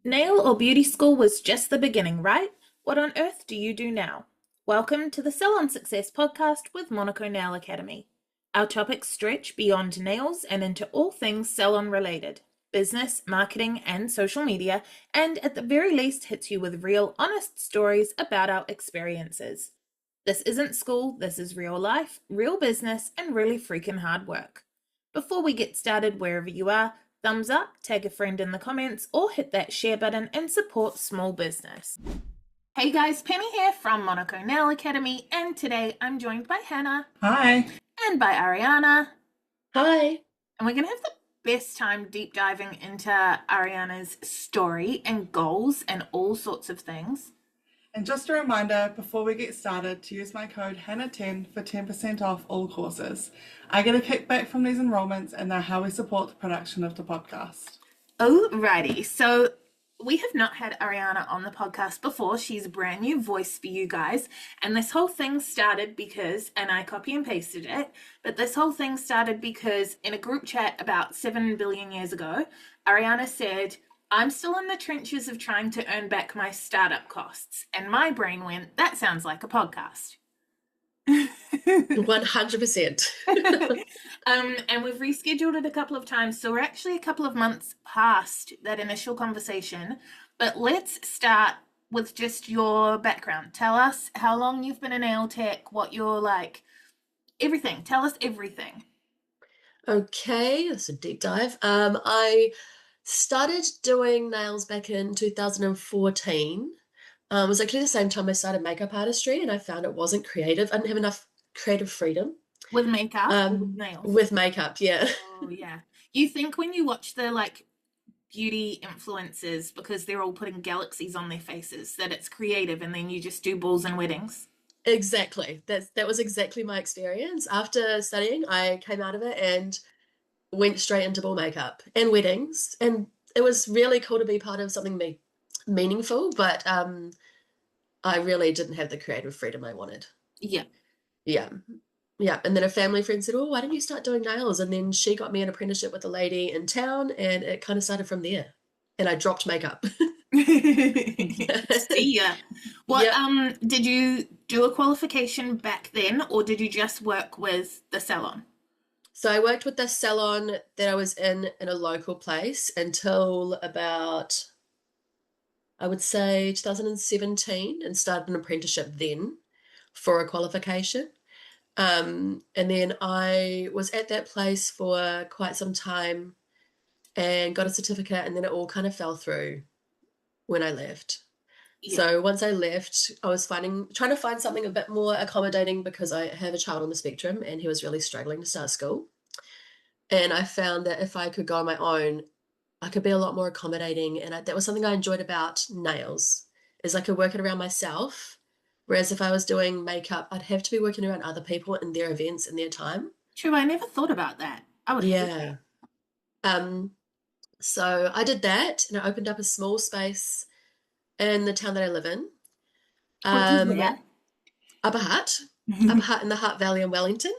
Nail or beauty school was just the beginning, right? What on earth do you do now? Welcome to the Salon Success Podcast with Monaco Nail Academy. Our topics stretch beyond nails and into all things salon related business, marketing, and social media, and at the very least hits you with real, honest stories about our experiences. This isn't school, this is real life, real business, and really freaking hard work. Before we get started, wherever you are, thumbs up, tag a friend in the comments, or hit that share button and support small business. Hey guys, Penny here from Monaco Nail Academy, and today I'm joined by Hannah. Hi. And by Ariana. Hi. And we're going to have the best time deep diving into Ariana's story and goals and all sorts of things. And just a reminder before we get started to use my code HANNAH10 for 10% off all courses. I get a kickback from these enrollments and they're how we support the production of the podcast. Alrighty, so we have not had Ariana on the podcast before. She's a brand new voice for you guys. And this whole thing started because, and I copy and pasted it, but this whole thing started because in a group chat about 7 billion years ago, Ariana said, I'm still in the trenches of trying to earn back my startup costs. And my brain went, that sounds like a podcast. 100%. And we've rescheduled it a couple of times. So we're actually a couple of months past that initial conversation. But let's start with just your background. Tell us how long you've been a nail tech, what you're like, everything. Tell us everything. Okay, that's a deep dive. I started doing nails back in 2014. It was actually the same time I started makeup artistry, and I found it wasn't creative. I didn't have enough creative freedom. With makeup or with nails? With makeup, yeah. Oh, yeah. You think when you watch the, beauty influencers, because they're all putting galaxies on their faces, that it's creative and then you just do balls and weddings? Exactly. That was exactly my experience. After studying, I came out of it and went straight into ball makeup and weddings, and it was really cool to be part of something meaningful, but I really didn't have the creative freedom I wanted. Yeah. And then a family friend said, oh, why don't you start doing nails? And then she got me an apprenticeship with a lady in town, and it kind of started from there, and I dropped makeup. See ya. What Yep. Did you do a qualification back then, or did you just work with the salon? So I worked with the salon that I was in a local place until about, I would say 2017, and started an apprenticeship then for a qualification. And then I was at that place for quite some time and got a certificate, and then it all kind of fell through when I left. Yeah. So once I left, I was trying to find something a bit more accommodating because I have a child on the spectrum and he was really struggling to start school. And I found that if I could go on my own, I could be a lot more accommodating. And that was something I enjoyed about nails, is I could work it around myself. Whereas if I was doing makeup, I'd have to be working around other people and their events and their time. True, I never thought about that. I would hate that. So I did that, and I opened up a small space in the town that I live in. Which is where? Upper Hutt in the Hutt Valley in Wellington.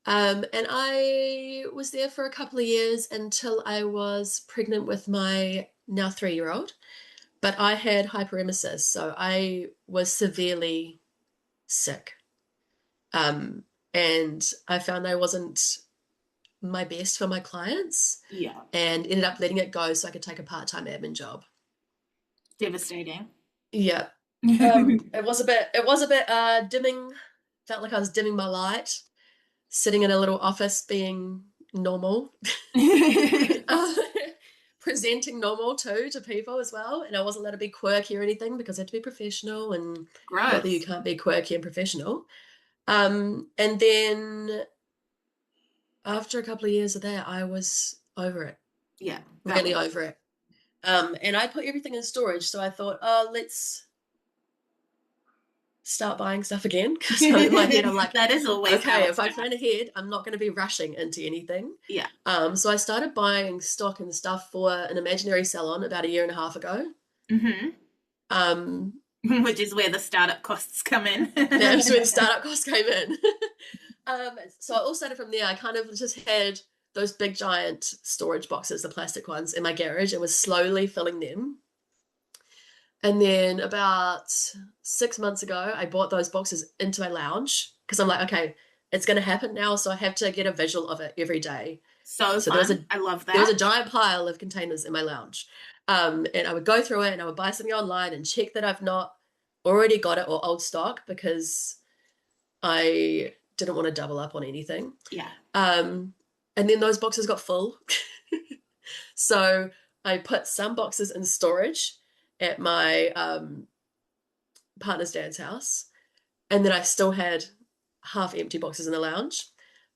And I was there for a couple of years until I was pregnant with my now 3-year-old. But I had hyperemesis, so I was severely sick. And I found I wasn't my best for my clients. Yeah. And ended up letting it go so I could take a part-time admin job. Devastating. Yeah. It was a bit dimming, felt like I was dimming my light, sitting in a little office being normal. Presenting normal too to people as well, and I wasn't allowed to be quirky or anything because I had to be professional, and not that you can't be quirky and professional. And then after a couple of years of that, I was over it. Yeah. Really over it. And I put everything in storage, so I thought, let's start buying stuff again, because in my head I'm like, that is always okay, if I plan ahead, I'm not going to be rushing into anything. Yeah. So I started buying stock and stuff for an imaginary salon about 1.5 years ago. Which is where the startup costs come in. That's where the startup costs came in. So it all started from there. I kind of just had those big giant storage boxes, the plastic ones, in my garage, and was slowly filling them And then about 6 months ago, I bought those boxes into my lounge because I'm like, okay, it's going to happen now. So I have to get a visual of it every day. So So fun. I love there was a that. giant pile of containers in my lounge. And I would go through it and I would buy something online and check that I've not already got it or old stock because I didn't want to double up on anything. Yeah. And then those boxes got full. So I put some boxes in storage at my partner's dad's house. And then I still had half empty boxes in the lounge.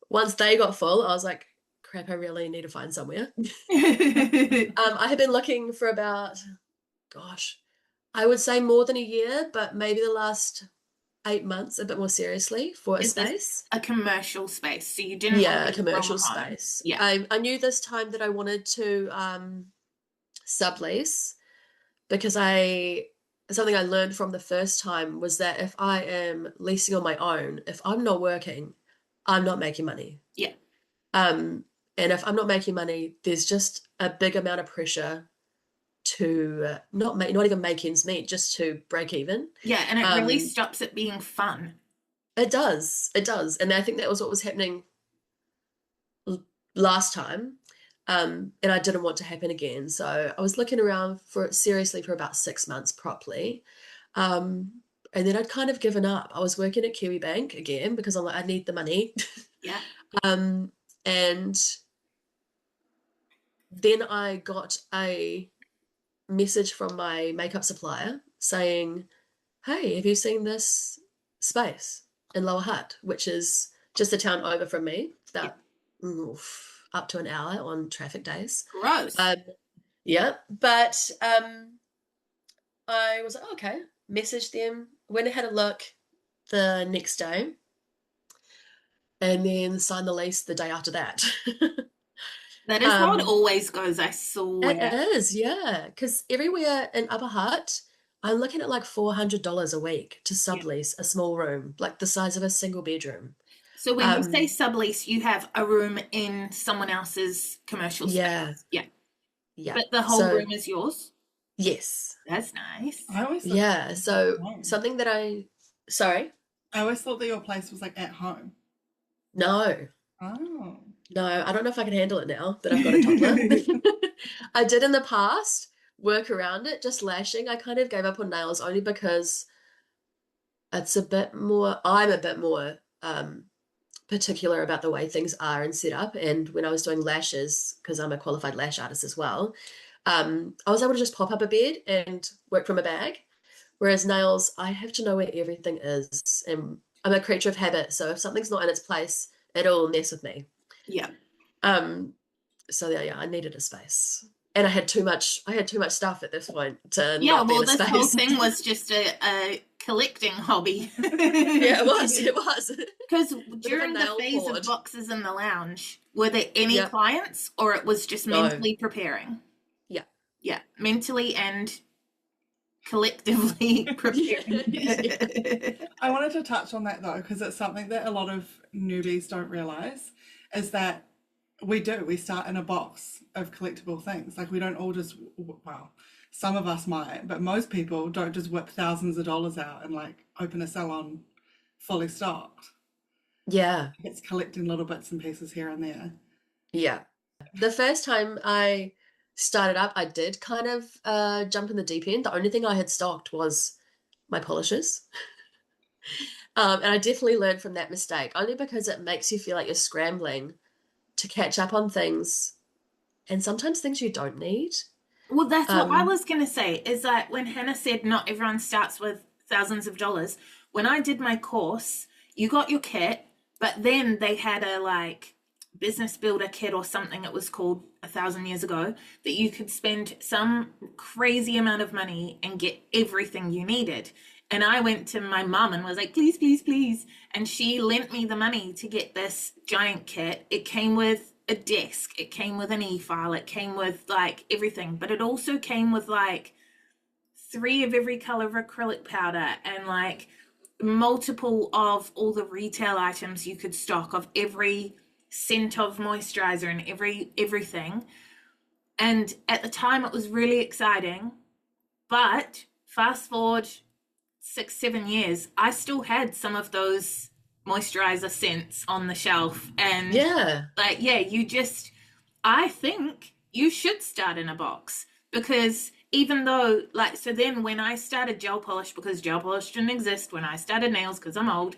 Once they got full, I was like, crap, I really need to find somewhere. I had been looking for about, gosh, I would say more than a year, but maybe the last 8 months a bit more seriously for a Is this space. a commercial space? So you didn't Yeah, want a it commercial from home. space. Yeah. I knew this time that I wanted to sublease because something I learned from the first time was that if I am leasing on my own, if I'm not working, I'm not making money. Yeah. And if I'm not making money, there's just a big amount of pressure to not even make ends meet, just to break even. Yeah, and it really stops it being fun. It does. And I think that was what was happening last time. And I didn't want to happen again. So I was looking around for it seriously for about 6 months properly. And then I'd kind of given up. I was working at Kiwi Bank again because I'm like, I need the money. Yeah. And then I got a message from my makeup supplier saying, hey, have you seen this space in Lower Hutt, which is just a town over from me, about up to an hour on traffic days. Gross. Yeah, but I was like, okay, messaged them, went and had a look the next day, and then signed the lease the day after that. That is how it always goes, I swear. It is, yeah, because everywhere in Upper Hutt, I'm looking at like $400 a week to sublease a small room, like the size of a single bedroom. So when you say sublease, you have a room in someone else's commercial space. Yeah. Yeah. But the whole room is yours? Yes. That's nice. I always thought Yeah, so something that sorry? I always thought that your place was like at home. No. Oh. No, I don't know if I can handle it now that I've got a toddler. I did in the past work around it, just lashing. I kind of gave up on nails only because it's I'm a bit more particular about the way things are and set up. And when I was doing lashes, because I'm a qualified lash artist as well, I was able to just pop up a bed and work from a bag. Whereas nails, I have to know where everything is. And I'm a creature of habit. So if something's not in its place, it'll mess with me. Yeah. So yeah, I needed a space. And I had too much stuff at this point to not be in a this space. whole thing was just a collecting hobby. Yeah, it was. Because during the phase of boxes in the lounge, were there any clients, or it was just mentally preparing? Yeah. Yeah, mentally and collectively preparing. I wanted to touch on that though, because it's something that a lot of newbies don't realize, is that we start in a box of collectible things. Like we don't all just, well, some of us might, but most people don't just whip thousands of dollars out and like open a salon fully stocked. Yeah. It's collecting little bits and pieces here and there. Yeah. The first time I started up, I did kind of jump in the deep end. The only thing I had stocked was my polishes. And I definitely learned from that mistake, only because it makes you feel like you're scrambling to catch up on things, and sometimes things you don't need. Well, that's what I was going to say, is that when Hannah said not everyone starts with thousands of dollars, when I did my course, you got your kit, but then they had a like business builder kit or something it was called 1,000 years ago, that you could spend some crazy amount of money and get everything you needed. And I went to my mum and was like, please, please, please. And she lent me the money to get this giant kit. It came with a desk. It came with an e-file. It came with like everything. But it also came with like 3 of every color of acrylic powder and like multiple of all the retail items you could stock, of every scent of moisturizer and everything. And at the time it was really exciting, but fast forward 6-7 years, I still had some of those moisturizer scents on the shelf. And like, yeah, I think you should start in a box, because even though, like, so then when I started gel polish, because gel polish didn't exist when I started nails, because I'm old,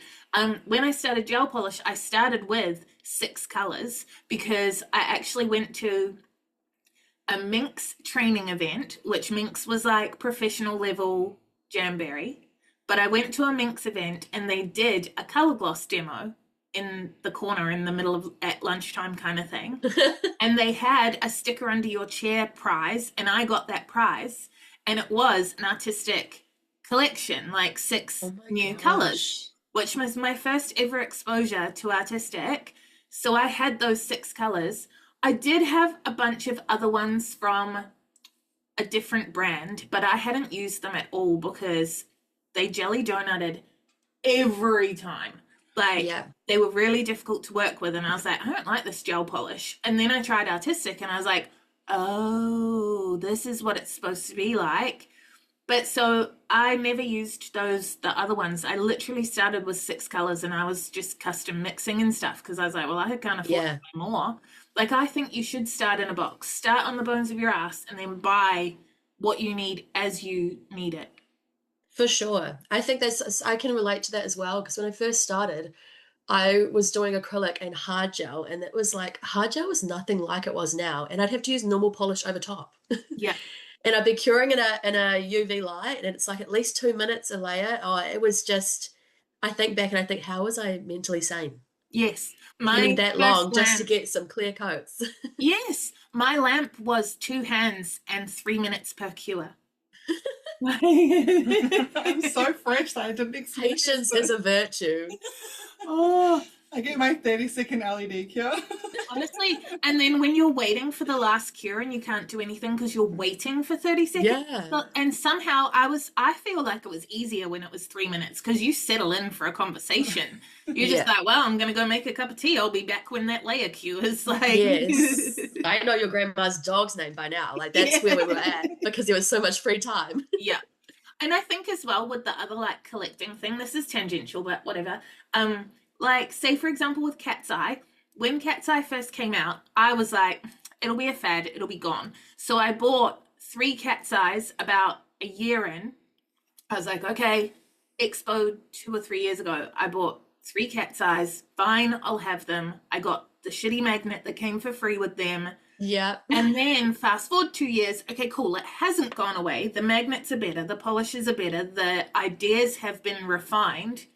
when I started gel polish, I started with 6 colors, because I actually went to a Minx training event, which Minx was like professional level Jamberry. But I went to a Minx event and they did a color gloss demo in the corner in the middle of at lunchtime kind of thing. And they had a sticker under your chair prize, and I got that prize. And it was an artistic collection, like 6 new colors, which was my first ever exposure to artistic. So I had those 6 colors. I did have a bunch of other ones from a different brand, but I hadn't used them at all because they jelly donutted every time. Like, they were really difficult to work with, and I was like, I don't like this gel polish. And then I tried artistic, and I was like, oh, this is what it's supposed to be like. But so I never used the other ones. I literally started with 6 colors, and I was just custom mixing and stuff, because I was like, well, I can't afford to buy more. Like, I think you should start in a box. Start on the bones of your ass, and then buy what you need as you need it. For sure. I think I can relate to that as well, because when I first started, I was doing acrylic and hard gel, and it was like, hard gel was nothing like it was now, and I'd have to use normal polish over top. Yeah. And I'd be curing in a UV light, and it's like at least 2 minutes a layer. Oh, it was just, I think back and I think, how was I mentally sane? Yes. Doing that long just to get some clear coats. Yes. My lamp was 2 hands and 3 minutes per cure. I'm so fresh that I didn't expect Patience is a virtue. Oh, I get my 30-second LED cure. Honestly, and then when you're waiting for the last cure and you can't do anything because you're waiting for 30 seconds. Yeah. And somehow I feel like it was easier when it was 3 minutes, because you settle in for a conversation. You're just like, well, I'm going to go make a cup of tea. I'll be back when that layer cures. Like, yes. I know your grandma's dog's name by now. Like, that's where we were at, because there was so much free time. Yeah. And I think as well with the other like collecting thing, this is tangential, but whatever. Like, say for example with Cat's Eye, when Cat's Eye first came out, I was like, it'll be a fad, it'll be gone. So I bought 3 Cat's Eyes about a year in. I was like, okay, Expo 2 or 3 years ago, I bought 3 Cat's Eyes. Fine, I'll have them. I got the shitty magnet that came for free with them. Yeah. And then fast forward 2 years, okay, cool, it hasn't gone away. The magnets are better, the polishes are better, the ideas have been refined.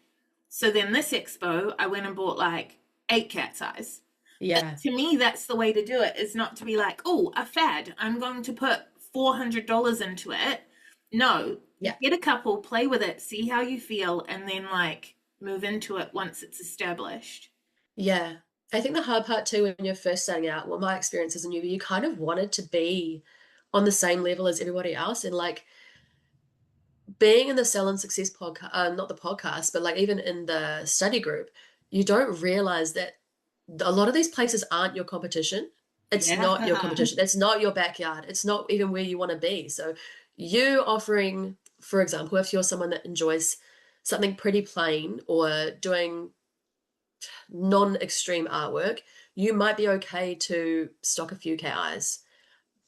So then this expo, I went and bought like 8 Cat's Eyes. Yeah. But to me, that's the way to do it, is not to be like, oh, a fad, I'm going to put $400 into it. No, get a couple, play with it, see how you feel, and then like move into it once it's established. Yeah. I think the hard part too, when you're first starting out, well, my experience as a newbie, you kind of wanted to be on the same level as everybody else. And like being in the Salon Success podcast, not the podcast, but like even in the study group, you don't realize that a lot of these places aren't your competition. It's not your competition. It's not your backyard. It's not even where you want to be. So you offering, for example, if you're someone that enjoys something pretty plain or doing non-extreme artwork, you might be okay to stock a few KIs.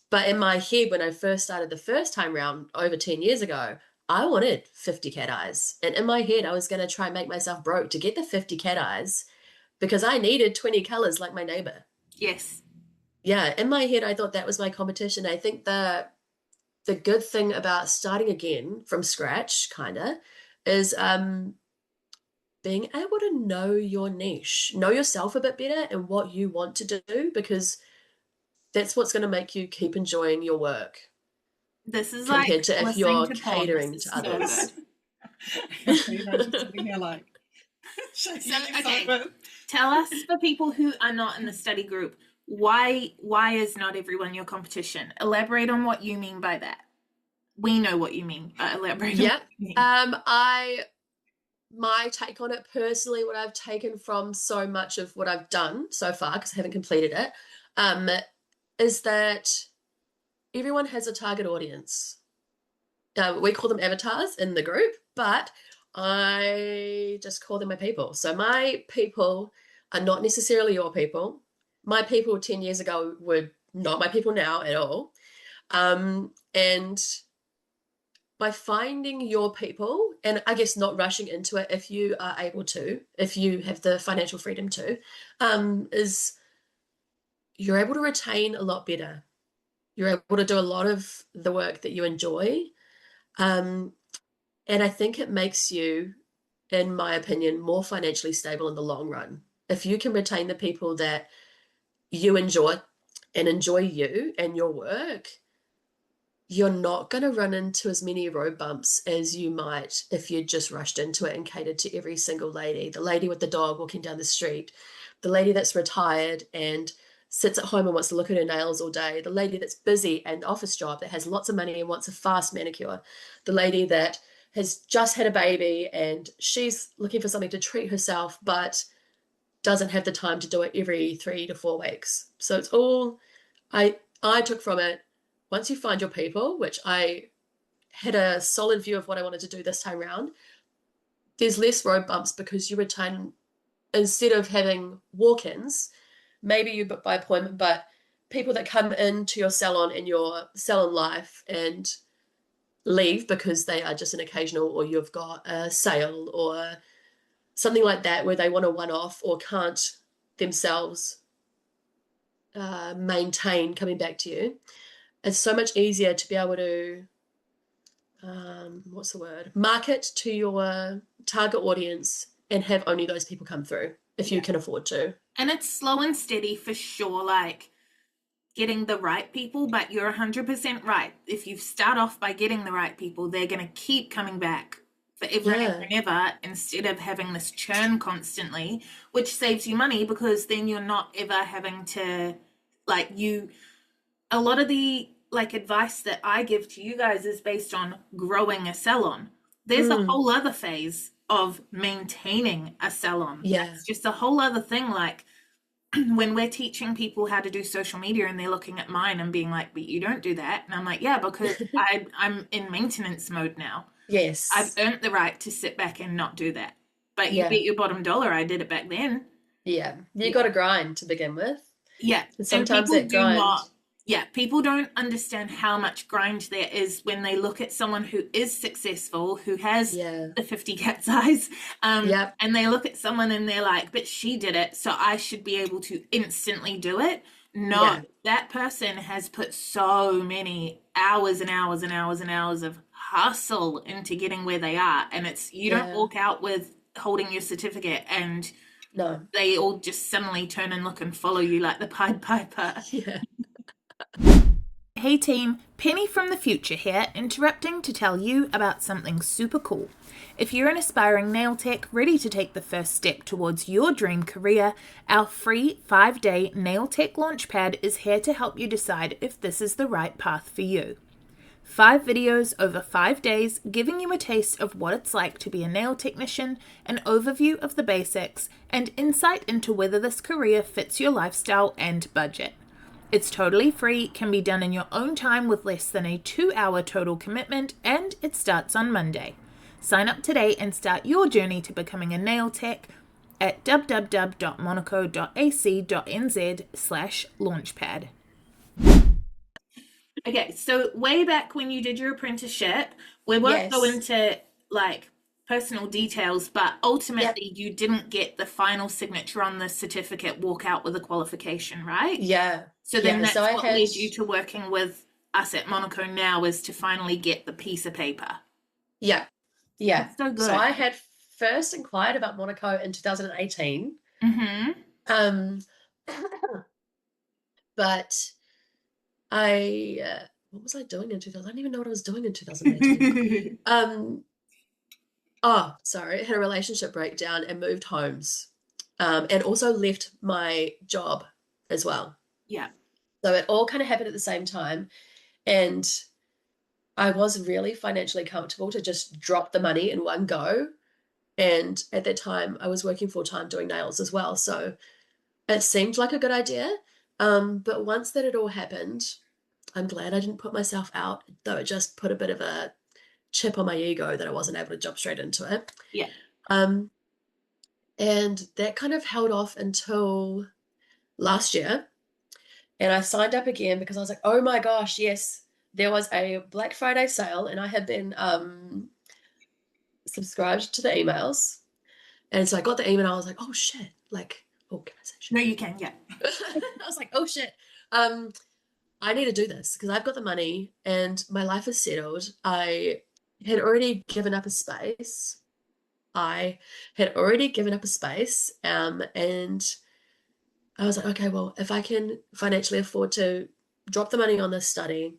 But in my head, when I first started the first time round over 10 years ago, I wanted 50 cat eyes. And in my head, I was going to try and make myself broke to get the 50 cat eyes because I needed 20 colors like my neighbor. Yes. Yeah, in my head, I thought that was my competition. I think the good thing about starting again from scratch, kind of, is being able to know your niche, know yourself a bit better and what you want to do, because that's what's going to make you keep enjoying your work. This is compared like to if you're catering to others. So just sitting here like, okay, tell us, for people who are not in the study group, why is not everyone your competition? Elaborate on what you mean by that. We know what you mean, but elaborate on what you mean. My take on it personally, what I've taken from so much of what I've done so far, because I haven't completed it, is that everyone has a target audience. We call them avatars in the group, but I just call them my people. So my people are not necessarily your people. My people 10 years ago were not my people now at all. And by finding your people, and I guess not rushing into it if you are able to, if you have the financial freedom to, is you're able to retain a lot better. You're able to do a lot of the work that you enjoy. And I think it makes you, in my opinion, more financially stable in the long run. If you can retain the people that you enjoy and enjoy you and your work, you're not going to run into as many road bumps as you might if you just rushed into it and catered to every single lady, the lady with the dog walking down the street, the lady that's retired and sits at home and wants to look at her nails all day, the lady that's busy and office job that has lots of money and wants a fast manicure, the lady that has just had a baby and she's looking for something to treat herself but doesn't have the time to do it every 3 to 4 weeks. So it's all I took from it. Once you find your people, which I had a solid view of what I wanted to do this time around, there's less road bumps because you retain, instead of having walk-ins, maybe you book by appointment, but people that come into your salon in your salon life and leave because they are just an occasional, or you've got a sale or something like that where they want a one-off or can't themselves maintain coming back to you. It's so much easier to be able to market to your target audience and have only those people come through if you can afford to. And it's slow and steady for sure, like getting the right people, but you're 100% right. If you start off by getting the right people, they're going to keep coming back forever and ever, instead of having this churn constantly, which saves you money because then you're not ever having to, a lot of the advice that I give to you guys is based on growing a salon. There's a whole other phase of maintaining a salon. Yeah. It's just a whole other thing. Like when we're teaching people how to do social media and they're looking at mine and being like, but you don't do that. And I'm like, yeah, because I'm in maintenance mode now. Yes. I've earned the right to sit back and not do that. But you bet your bottom dollar I did it back then. Yeah. You got to grind to begin with. Yeah. And sometimes that grind. People don't understand how much grind there is when they look at someone who is successful, who has the 50 cat's eyes, and they look at someone and they're like, but she did it, so I should be able to instantly do it. No, that person has put so many hours and hours and hours and hours of hustle into getting where they are, and it's you don't walk out with holding your certificate and they all just suddenly turn and look and follow you like the Pied Piper. Hey team, Penny from the future here, interrupting to tell you about something super cool. If you're an aspiring nail tech ready to take the first step towards your dream career, our free 5-day Nail Tech Launchpad is here to help you decide if this is the right path for you. 5 videos over 5 days, giving you a taste of what it's like to be a nail technician, an overview of the basics, and insight into whether this career fits your lifestyle and budget. It's totally free, can be done in your own time with less than a 2-hour total commitment, and it starts on Monday. Sign up today and start your journey to becoming a nail tech at www.monaco.ac.nz/launchpad. Okay, so way back when you did your apprenticeship, we won't go into personal details, but ultimately you didn't get the final signature on the certificate, walk out with a qualification, right? Yeah. So then that's what led you to working with us at Monaco now, is to finally get the piece of paper. Yeah. Yeah. That's so good. So I had first inquired about Monaco in 2018. But what was I doing in 2000? I don't even know what I was doing in 2018. I had a relationship breakdown and moved homes, and also left my job as well. Yeah. So it all kind of happened at the same time, and I was really financially comfortable to just drop the money in one go. And at that time, I was working full-time doing nails as well. So it seemed like a good idea. But once that it all happened, I'm glad I didn't put myself out, though it just put a bit of a chip on my ego that I wasn't able to jump straight into it. Yeah. And that kind of held off until last year. And I signed up again because I was like, oh my gosh, yes, there was a Black Friday sale and I had been subscribed to the emails. And so I got the email and I was like, oh shit. Like, oh, can I say shit? No, you can, yeah. I was like, oh shit. I need to do this because I've got the money and my life is settled. I had already given up a space. And I was like, okay, well, if I can financially afford to drop the money on this study,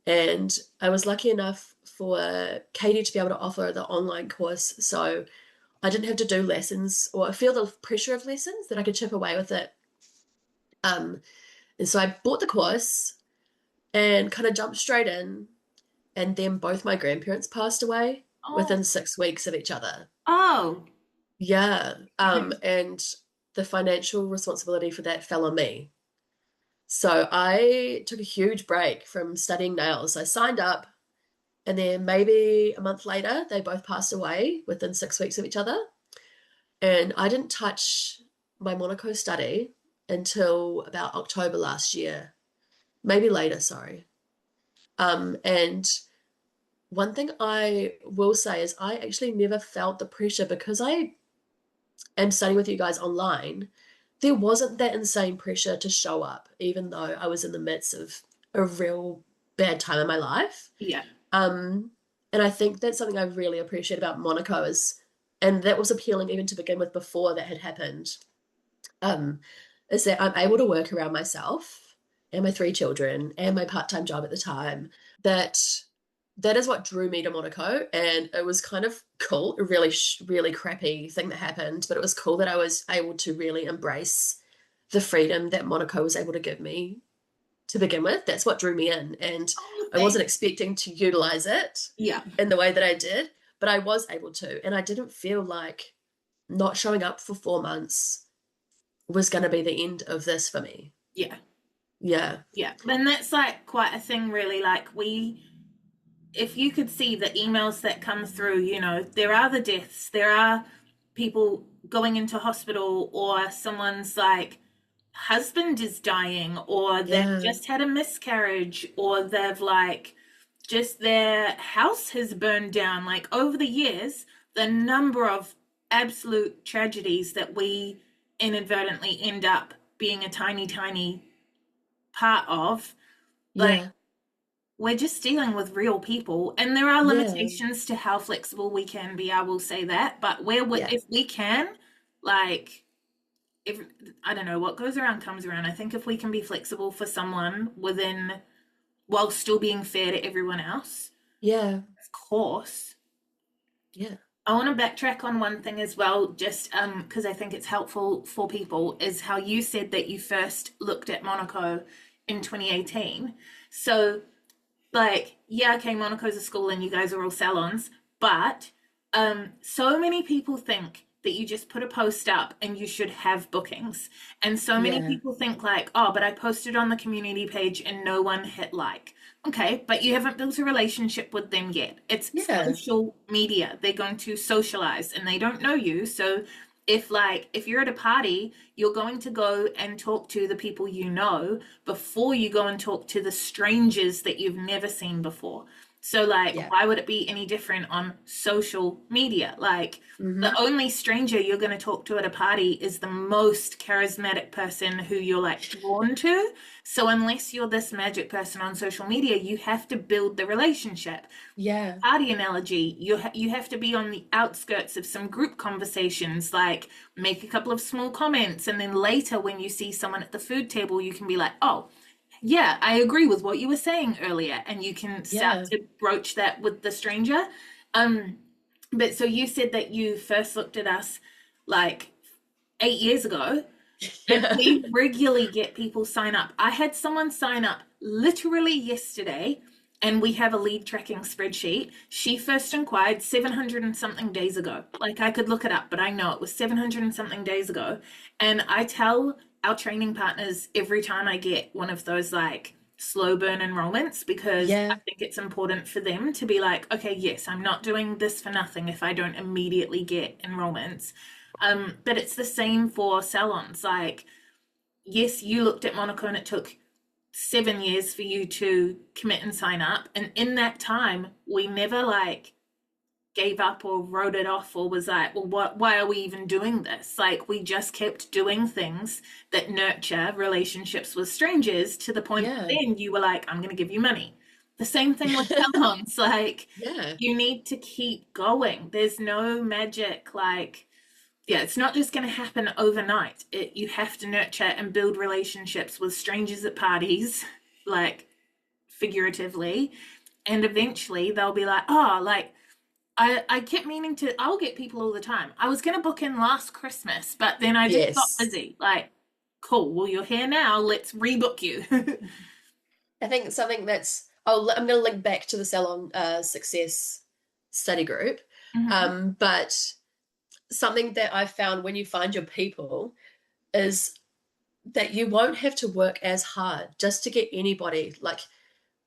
and I was lucky enough for Katie to be able to offer the online course, so I didn't have to do lessons or feel the pressure of lessons, that I could chip away with it. And so I bought the course and kind of jumped straight in, and then both my grandparents passed away within 6 weeks of each other. Oh. Yeah. And the financial responsibility for that fell on me. So I took a huge break from studying nails. I signed up, and then maybe a month later, they both passed away within 6 weeks of each other. And I didn't touch my Monaco study until about October last year. Maybe later, sorry. And one thing I will say is I actually never felt the pressure because I am studying with you guys online. There wasn't that insane pressure to show up, even though I was in the midst of a real bad time in my life. Yeah. And I think that's something I really appreciate about Monaco and that was appealing even to begin with before that had happened, is that I'm able to work around myself and my 3 children and my part-time job at the time. That is what drew me to Monaco, and it was kind of cool, a really, really crappy thing that happened, but it was cool that I was able to really embrace the freedom that Monaco was able to give me to begin with. That's what drew me in, and I wasn't expecting to utilize it in the way that I did, but I was able to, and I didn't feel like not showing up for 4 months was going to be the end of this for me. Yeah. Yeah. Yeah. And that's like quite a thing, really. Like if you could see the emails that come through, you know, there are the deaths, there are people going into hospital, or someone's like husband is dying, or they've just had a miscarriage, or they've like just their house has burned down. Like over the years, the number of absolute tragedies that we inadvertently end up being a tiny part of, like we're just dealing with real people, and there are limitations to how flexible we can be. I will say that, but if we can, like, if I don't know, what goes around comes around. I think if we can be flexible for someone while still being fair to everyone else, of course. I want to backtrack on one thing as well, just because I think it's helpful for people, is how you said that you first looked at Monaco in 2018. So, like, yeah, okay, Monaco's a school and you guys are all salons, but so many people think that you just put a post up and you should have bookings. And so many people think like, oh, but I posted on the community page and no one hit like. Okay, but you haven't built a relationship with them yet. It's social media. They're going to socialize and they don't know you. So if you're at a party, you're going to go and talk to the people you know before you go and talk to the strangers that you've never seen before. So why would it be any different on social media? Like the only stranger you're going to talk to at a party is the most charismatic person who you're like drawn to. So unless you're this magic person on social media, you have to build the relationship. Yeah. Party analogy, you have to be on the outskirts of some group conversations, like make a couple of small comments, and then later when you see someone at the food table, you can be like, oh, yeah, I agree with what you were saying earlier, and you can start to broach that with the stranger. But so you said that you first looked at us like 8 years ago, and we regularly get people sign up. I had someone sign up literally yesterday, and we have a lead tracking spreadsheet. She first inquired 700 and something days ago. Like I could look it up, but I know it was 700 and something days ago. And I tell our training partners every time I get one of those like slow burn enrollments, because I Yeah. think it's important for them to be like, okay, yes, I'm not doing this for nothing if I don't immediately get enrollments. But it's the same for salons. Like, yes, you looked at Monaco and it took 7 years for you to commit and sign up. And in that time, we never like gave up or wrote it off or was like, well, why are we even doing this? Like, we just kept doing things that nurture relationships with strangers to the point that Yeah. then you were like, I'm going to give you money. The same thing with salons. Like, Yeah. you need to keep going. There's no magic. Like, yeah, it's not just going to happen overnight. You have to nurture and build relationships with strangers at parties, like figuratively, and eventually they'll be like, oh, like, I kept meaning to, I'll get people all the time. I was going to book in last Christmas, but then I just got Yes. busy. Like, cool, well, you're here now. Let's rebook you. I think something that's, I'm going to link back to the Salon Success study group. But something that I found when you find your people is that you won't have to work as hard just to get anybody. Like,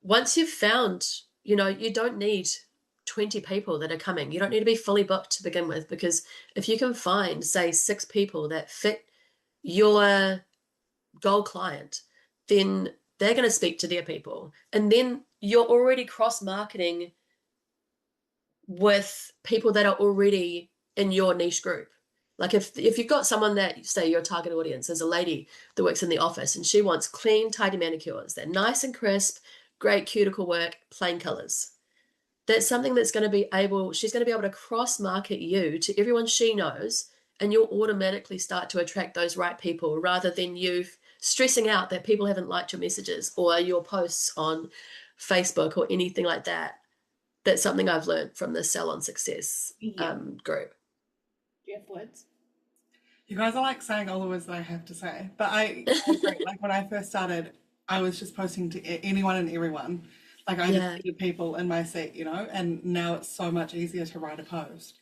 once you've found, you don't need 20 people that are coming. You don't need to be fully booked to begin with, because if you can find, say, 6 people that fit your goal client, then they're going to speak to their people. And then you're already cross-marketing with people that are already in your niche group. Like, if you've got someone that, say, your target audience is a lady that works in the office and she wants clean, tidy manicures, they're nice and crisp, great cuticle work, plain colors. That's something that's going to be able, she's going to be able to cross-market you to everyone she knows, and you'll automatically start to attract those right people, rather than you stressing out that people haven't liked your messages or your posts on Facebook or anything like that. That's something I've learned from the Salon Success Yeah. group. Jeff Woods. You guys are like saying all the words that I have to say, but I agree. Like, when I first started, I was just posting to anyone and everyone. Like, I just needed people in my seat, and now it's so much easier to write a post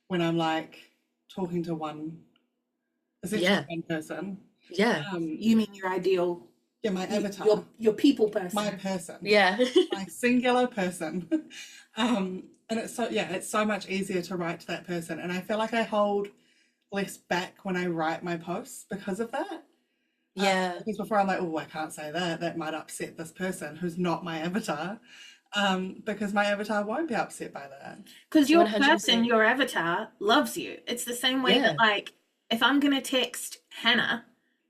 when I'm like talking to essentially one person. Yeah. You mean your ideal, Yeah, my avatar. Your people person. My person. Yeah. My singular person. And it's so much easier to write to that person. And I feel like I hold less back when I write my posts because of that. Yeah. Because before I'm like, oh, I can't say that. That might upset this person who's not my avatar. Because my avatar won't be upset by that. Because your 100%. person, your avatar, loves you. It's the same way that, like, if I'm going to text Hannah,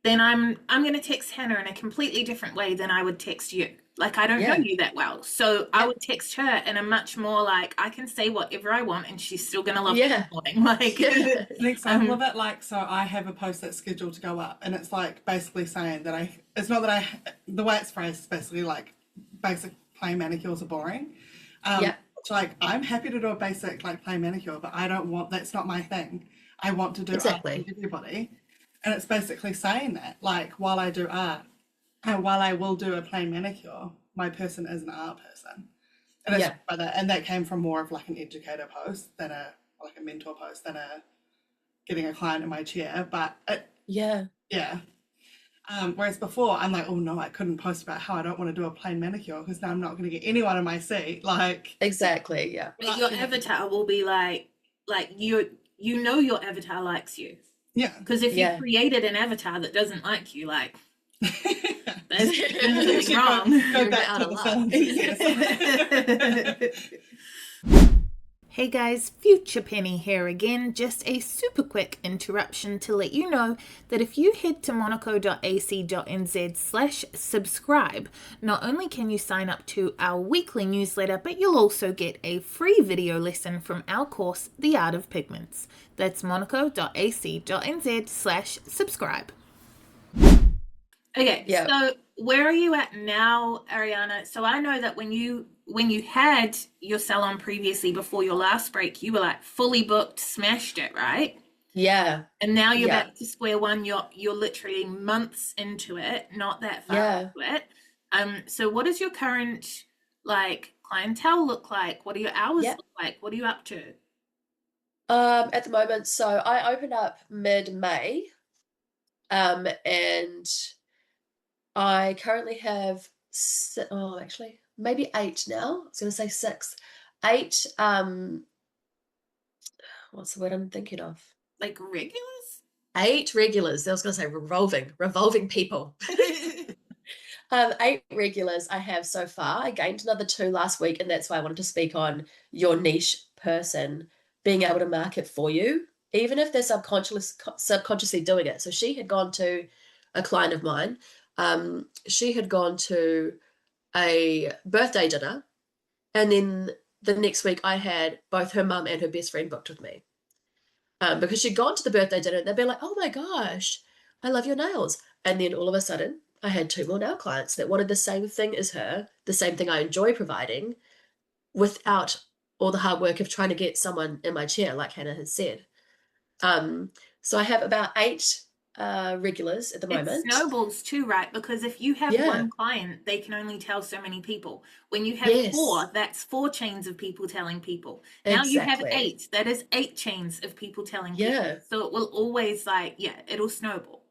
then I'm going to text Hannah in a completely different way than I would text you. Like, I don't know you that well. So I would text her in a much more, like, I can say whatever I want and she's still going to love me in the morning. Like, an example of it, like, so I have a post that's scheduled to go up, and it's like basically saying that the way it's phrased is basically like basic plain manicures are boring. Which, like, I'm happy to do a basic like plain manicure, but that's not my thing. I want to do art for everybody. And it's basically saying that, like, while I do art, and while I will do a plain manicure, my person is an art person. And it's by that, and that came from more of like an educator post than a mentor post than getting a client in my chair. But whereas before I'm like, oh no, I couldn't post about how I don't want to do a plain manicure because now I'm not going to get anyone in my seat. Like, exactly, yeah. But your avatar will be like your avatar likes you. Yeah. Because if you created an avatar that doesn't like you, like, there's something wrong. Go back to the Hey guys, Future Penny here again. Just a super quick interruption to let you know that if you head to monaco.ac.nz/subscribe, not only can you sign up to our weekly newsletter, but you'll also get a free video lesson from our course, The Art of Pigments. That's monaco.ac.nz/subscribe. Okay, so where are you at now, Ariana? So I know that when you had your salon previously before your last break, you were like fully booked, smashed it, right? Yeah. And now you're back to square one. You're literally months into it, not that far into it. So what does your current like clientele look like? What do your hours look like? What are you up to? At the moment, so I opened up mid-May, and I currently have actually, maybe 8 now. I was going to say 6. 8, what's the word I'm thinking of? Like regulars? 8 regulars. I was going to say revolving people. 8 regulars I have so far. I gained another 2 last week, and that's why I wanted to speak on your niche person being able to market for you, even if they're subconsciously doing it. So she had gone to a client of mine. She had gone to a birthday dinner, and then the next week I had both her mum and her best friend booked with me. Because she'd gone to the birthday dinner and they'd be like, oh my gosh, I love your nails. And then all of a sudden, I had 2 more nail clients that wanted the same thing as her, the same thing I enjoy providing, without all the hard work of trying to get someone in my chair, like Hannah has said. So I have about 8 regulars at the It moment. snowballs too, right? Because if you have one client, they can only tell so many people. When you have 4, that's 4 chains of people telling people. Now you have 8. That is 8 chains of people telling people. So it will always it'll snowball.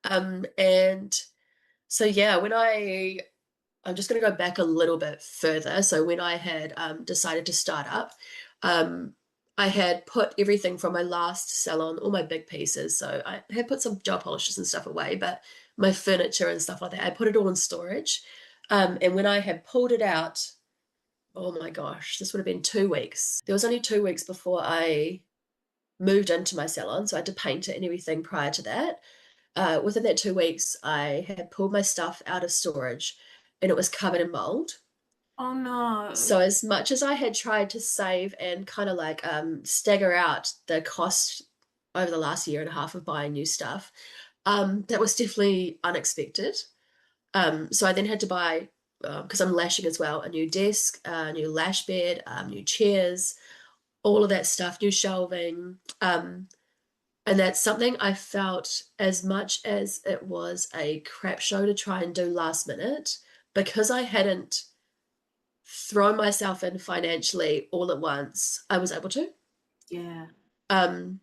And so when I'm just going to go back a little bit further. So when I had decided to start up, I had put everything from my last salon, all my big pieces. So I had put some gel polishes and stuff away, but my furniture and stuff like that, I put it all in storage. And when I had pulled it out, oh my gosh, this would have been 2 weeks. There was only 2 weeks before I moved into my salon. So I had to paint it and everything prior to that. Within that 2 weeks, I had pulled my stuff out of storage and it was covered in mold. Oh no. So as much as I had tried to save and kind of like stagger out the cost over the last year and a half of buying new stuff, that was definitely unexpected. So I then had to buy, because I'm lashing as well, a new desk, a new lash bed, new chairs, all of that stuff, new shelving. And that's something I felt, as much as it was a crap show to try and do last minute, because I hadn't thrown myself in financially all at once, I was able to. Yeah. And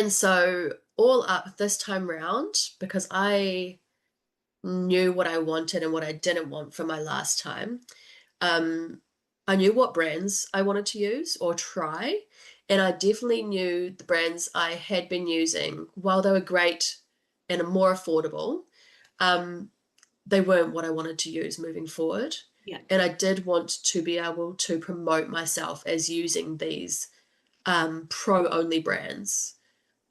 so all up this time round, because I knew what I wanted and what I didn't want from my last time, I knew what brands I wanted to use or try. And I definitely knew the brands I had been using, while they were great and more affordable, they weren't what I wanted to use moving forward. Yeah. And I did want to be able to promote myself as using these pro-only brands.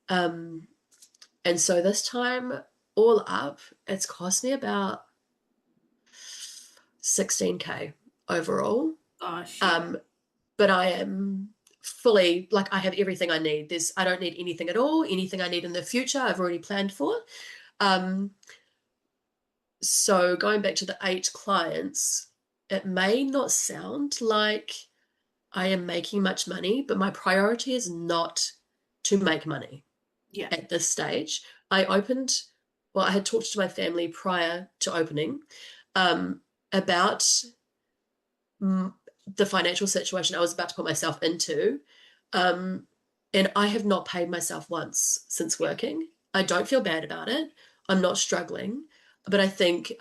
And so this time, all up, it's cost me about 16K overall. Gosh. But I am fully, like, I have everything I need. I don't need anything at all. Anything I need in the future, I've already planned for. So going back to the 8 clients, it may not sound like I am making much money, but my priority is not to make money at this stage. I had talked to my family prior to opening about the financial situation I was about to put myself into. And I have not paid myself once since working. I don't feel bad about it. I'm not struggling, but I think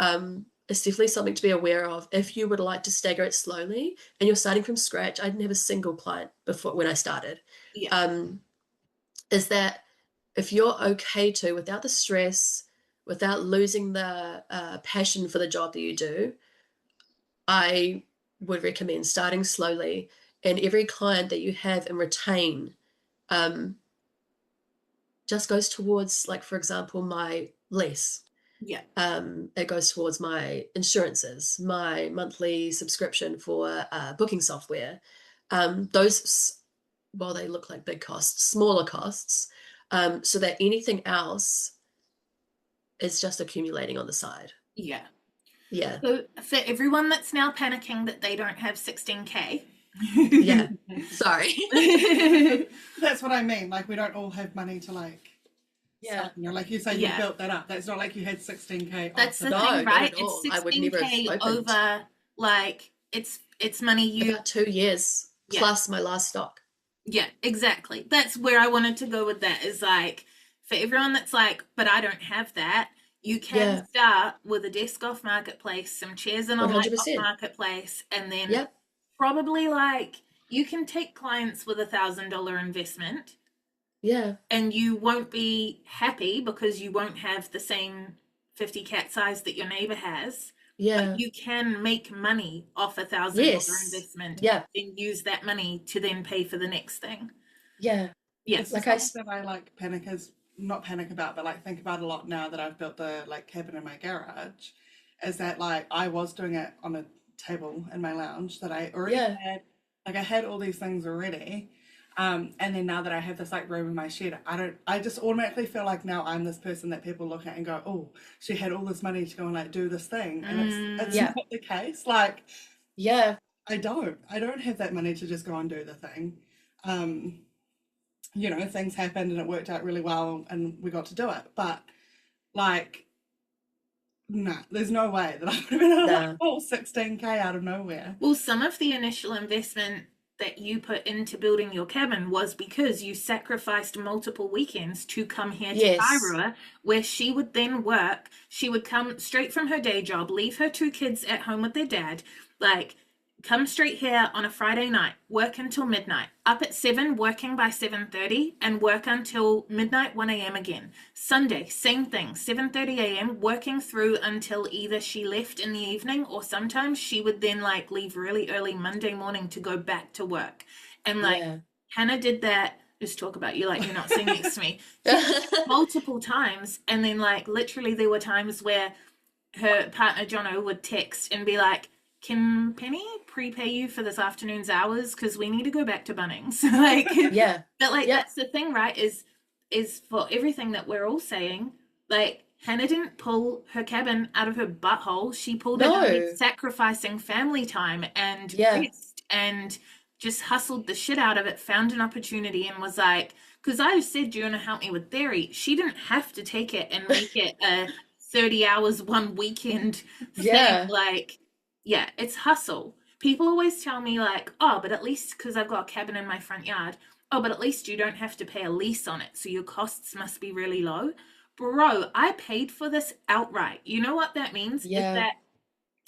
it's definitely something to be aware of. If you would like to stagger it slowly and you're starting from scratch, I didn't have a single client before when I started. Is that if you're okay to, without the stress, without losing the passion for the job that you do, I would recommend starting slowly, and every client that you have and retain just goes towards, like, for example, my lease. It goes towards my insurances, my monthly subscription for booking software. Those, while they look like big costs, smaller costs, so that anything else is just accumulating on the side. Yeah. So for everyone that's now panicking that they don't have 16K. Sorry. That's what I mean. Like, we don't all have money to start, like you say, you built that up. That's not like you had 16K. That's the thing, right? It's 16K over, like, it's money you... About 2 years plus my last stock. Yeah, exactly. That's where I wanted to go with that, is like, for everyone that's like, but I don't have that, You can start with a desk off marketplace, some chairs in a light off 100%. marketplace, and then Yep. probably like you can take clients with $1,000 investment, Yeah. and you won't be happy because you won't have the same 50 cat size that your neighbor has. Yeah. But you can make money off $1,000 Yes. investment Yeah. and use that money to then pay for the next thing. Yeah. Yes. It's something that I like not panic about, but like think about a lot now that I've built the like cabin in my garage, is that like I was doing it on a table in my lounge that I already had, like I had all these things already. And then now that I have this like room in my shed, I just automatically feel like now I'm this person that people look at and go, oh, she had all this money to go and like do this thing. And it's not the case. Like, I don't have that money to just go and do the thing. You know, things happened and it worked out really well and we got to do it. But like, nah, there's no way that I would have been able to like pull 16K out of nowhere. Well, some of the initial investment that you put into building your cabin was because you sacrificed multiple weekends to come here to Kairua, where she would then work. She would come straight from her day job, leave her 2 kids at home with their dad, like come straight here on a Friday night, work until midnight, up at 7, working by 7:30, and work until midnight, 1 a.m. again. Sunday, same thing, 7:30 a.m., working through until either she left in the evening, or sometimes she would then like leave really early Monday morning to go back to work. And like Hannah did that, just talk about you like you're not sitting next to me, multiple times. And then like literally there were times where her partner Jono would text and be like, can Penny prepay you for this afternoon's hours? Because we need to go back to Bunnings. Like, but like, that's the thing, right? Is for everything that we're all saying, like, Hannah didn't pull her cabin out of her butthole. She pulled it out of sacrificing family time and rest and just hustled the shit out of it, found an opportunity and was like, because I said, do you want to help me with theory? She didn't have to take it and make it a 30 hours, 1 weekend thing. Like, yeah, it's hustle. People always tell me like, oh, but at least because I've got a cabin in my front yard, oh, but at least you don't have to pay a lease on it, so your costs must be really low. Bro, I paid for this outright. You know what that means? Is that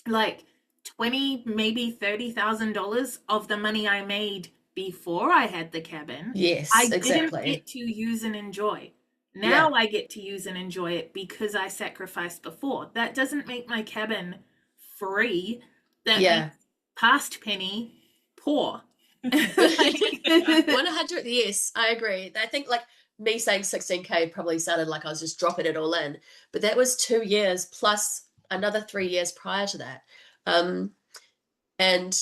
like 20, maybe $30,000 of the money I made before I had the cabin. I didn't get to use and enjoy. Now I get to use and enjoy it because I sacrificed before. That doesn't make my cabin free. That makes past Penny poor. 100, yes, I agree. I think like me saying 16K probably sounded like I was just dropping it all in, but that was 2 years plus another 3 years prior to that. And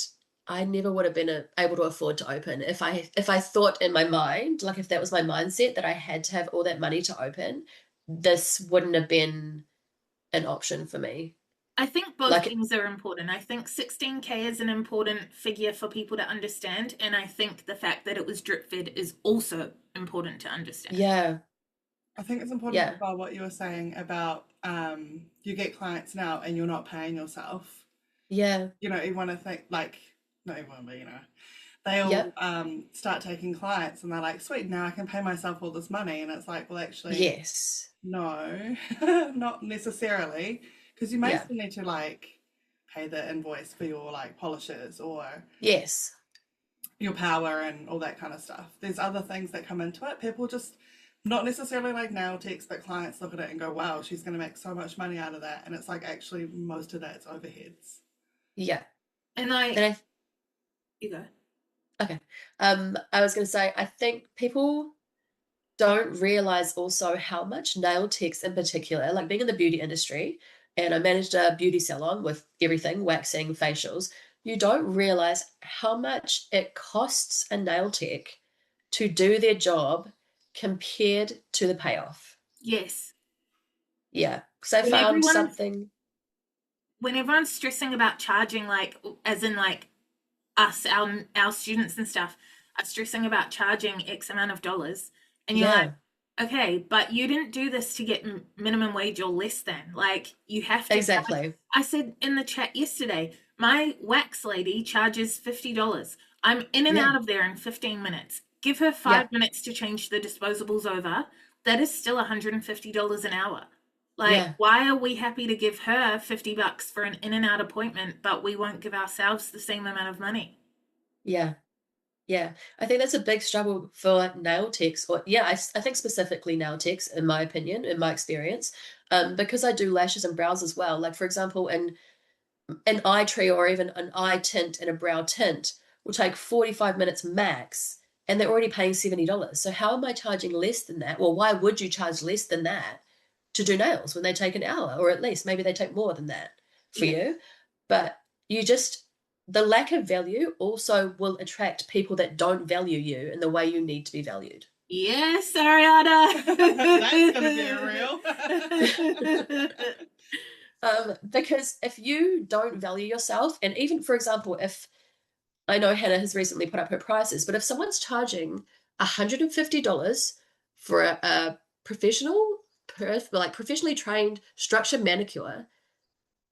I never would have been able to afford to open if I thought in my mind, like if that was my mindset that I had to have all that money to open, this wouldn't have been an option for me. I think both things are important. I think 16K is an important figure for people to understand. And I think the fact that it was drip fed is also important to understand. Yeah. I think it's important about what you were saying about you get clients now and you're not paying yourself. Yeah. You know, you want to think like, not everyone, but you know, they all start taking clients and they're like, sweet, now I can pay myself all this money. And it's like, well, actually, no, not necessarily. Because you may still need to like pay the invoice for your like polishers or your power and all that kind of stuff. There's other things that come into it. People just not necessarily like nail techs, but clients look at it and go, wow, she's going to make so much money out of that. And it's like actually most of that's overheads. Yeah. And you go. Okay. I was going to say, I think people don't realize also how much nail techs in particular, like being in the beauty industry, and I managed a beauty salon with everything, waxing, facials, you don't realize how much it costs a nail tech to do their job compared to the payoff. Yes. Yeah. Because I found something. When everyone's stressing about charging, like, as in like us, our students and stuff are stressing about charging X amount of dollars, and you're like, okay, but you didn't do this to get minimum wage or less than. Like, you have to. Exactly. I said in the chat yesterday, my wax lady charges $50. I'm in and out of there in 15 minutes. Give her 5 minutes to change the disposables over. That is still $150 an hour. Like, Yeah. why are we happy to give her $50 for an in and out appointment, but we won't give ourselves the same amount of money? Yeah. Yeah. I think that's a big struggle for nail techs, or yeah, I think specifically nail techs, in my opinion, in my experience, because I do lashes and brows as well. Like, for example, in an eye tree or even an eye tint and a brow tint will take 45 minutes max, and they're already paying $70. So how am I charging less than that? Well, why would you charge less than that to do nails when they take an hour, or at least maybe they take more than that for Yeah. you? But you just, the lack of value also will attract people that don't value you in the way you need to be valued. Yes, Ariana. That's gonna be real. Because if you don't value yourself, and even, for example, if I know Hannah has recently put up her prices, but if someone's charging $150 for a professional, like professionally trained structured manicure,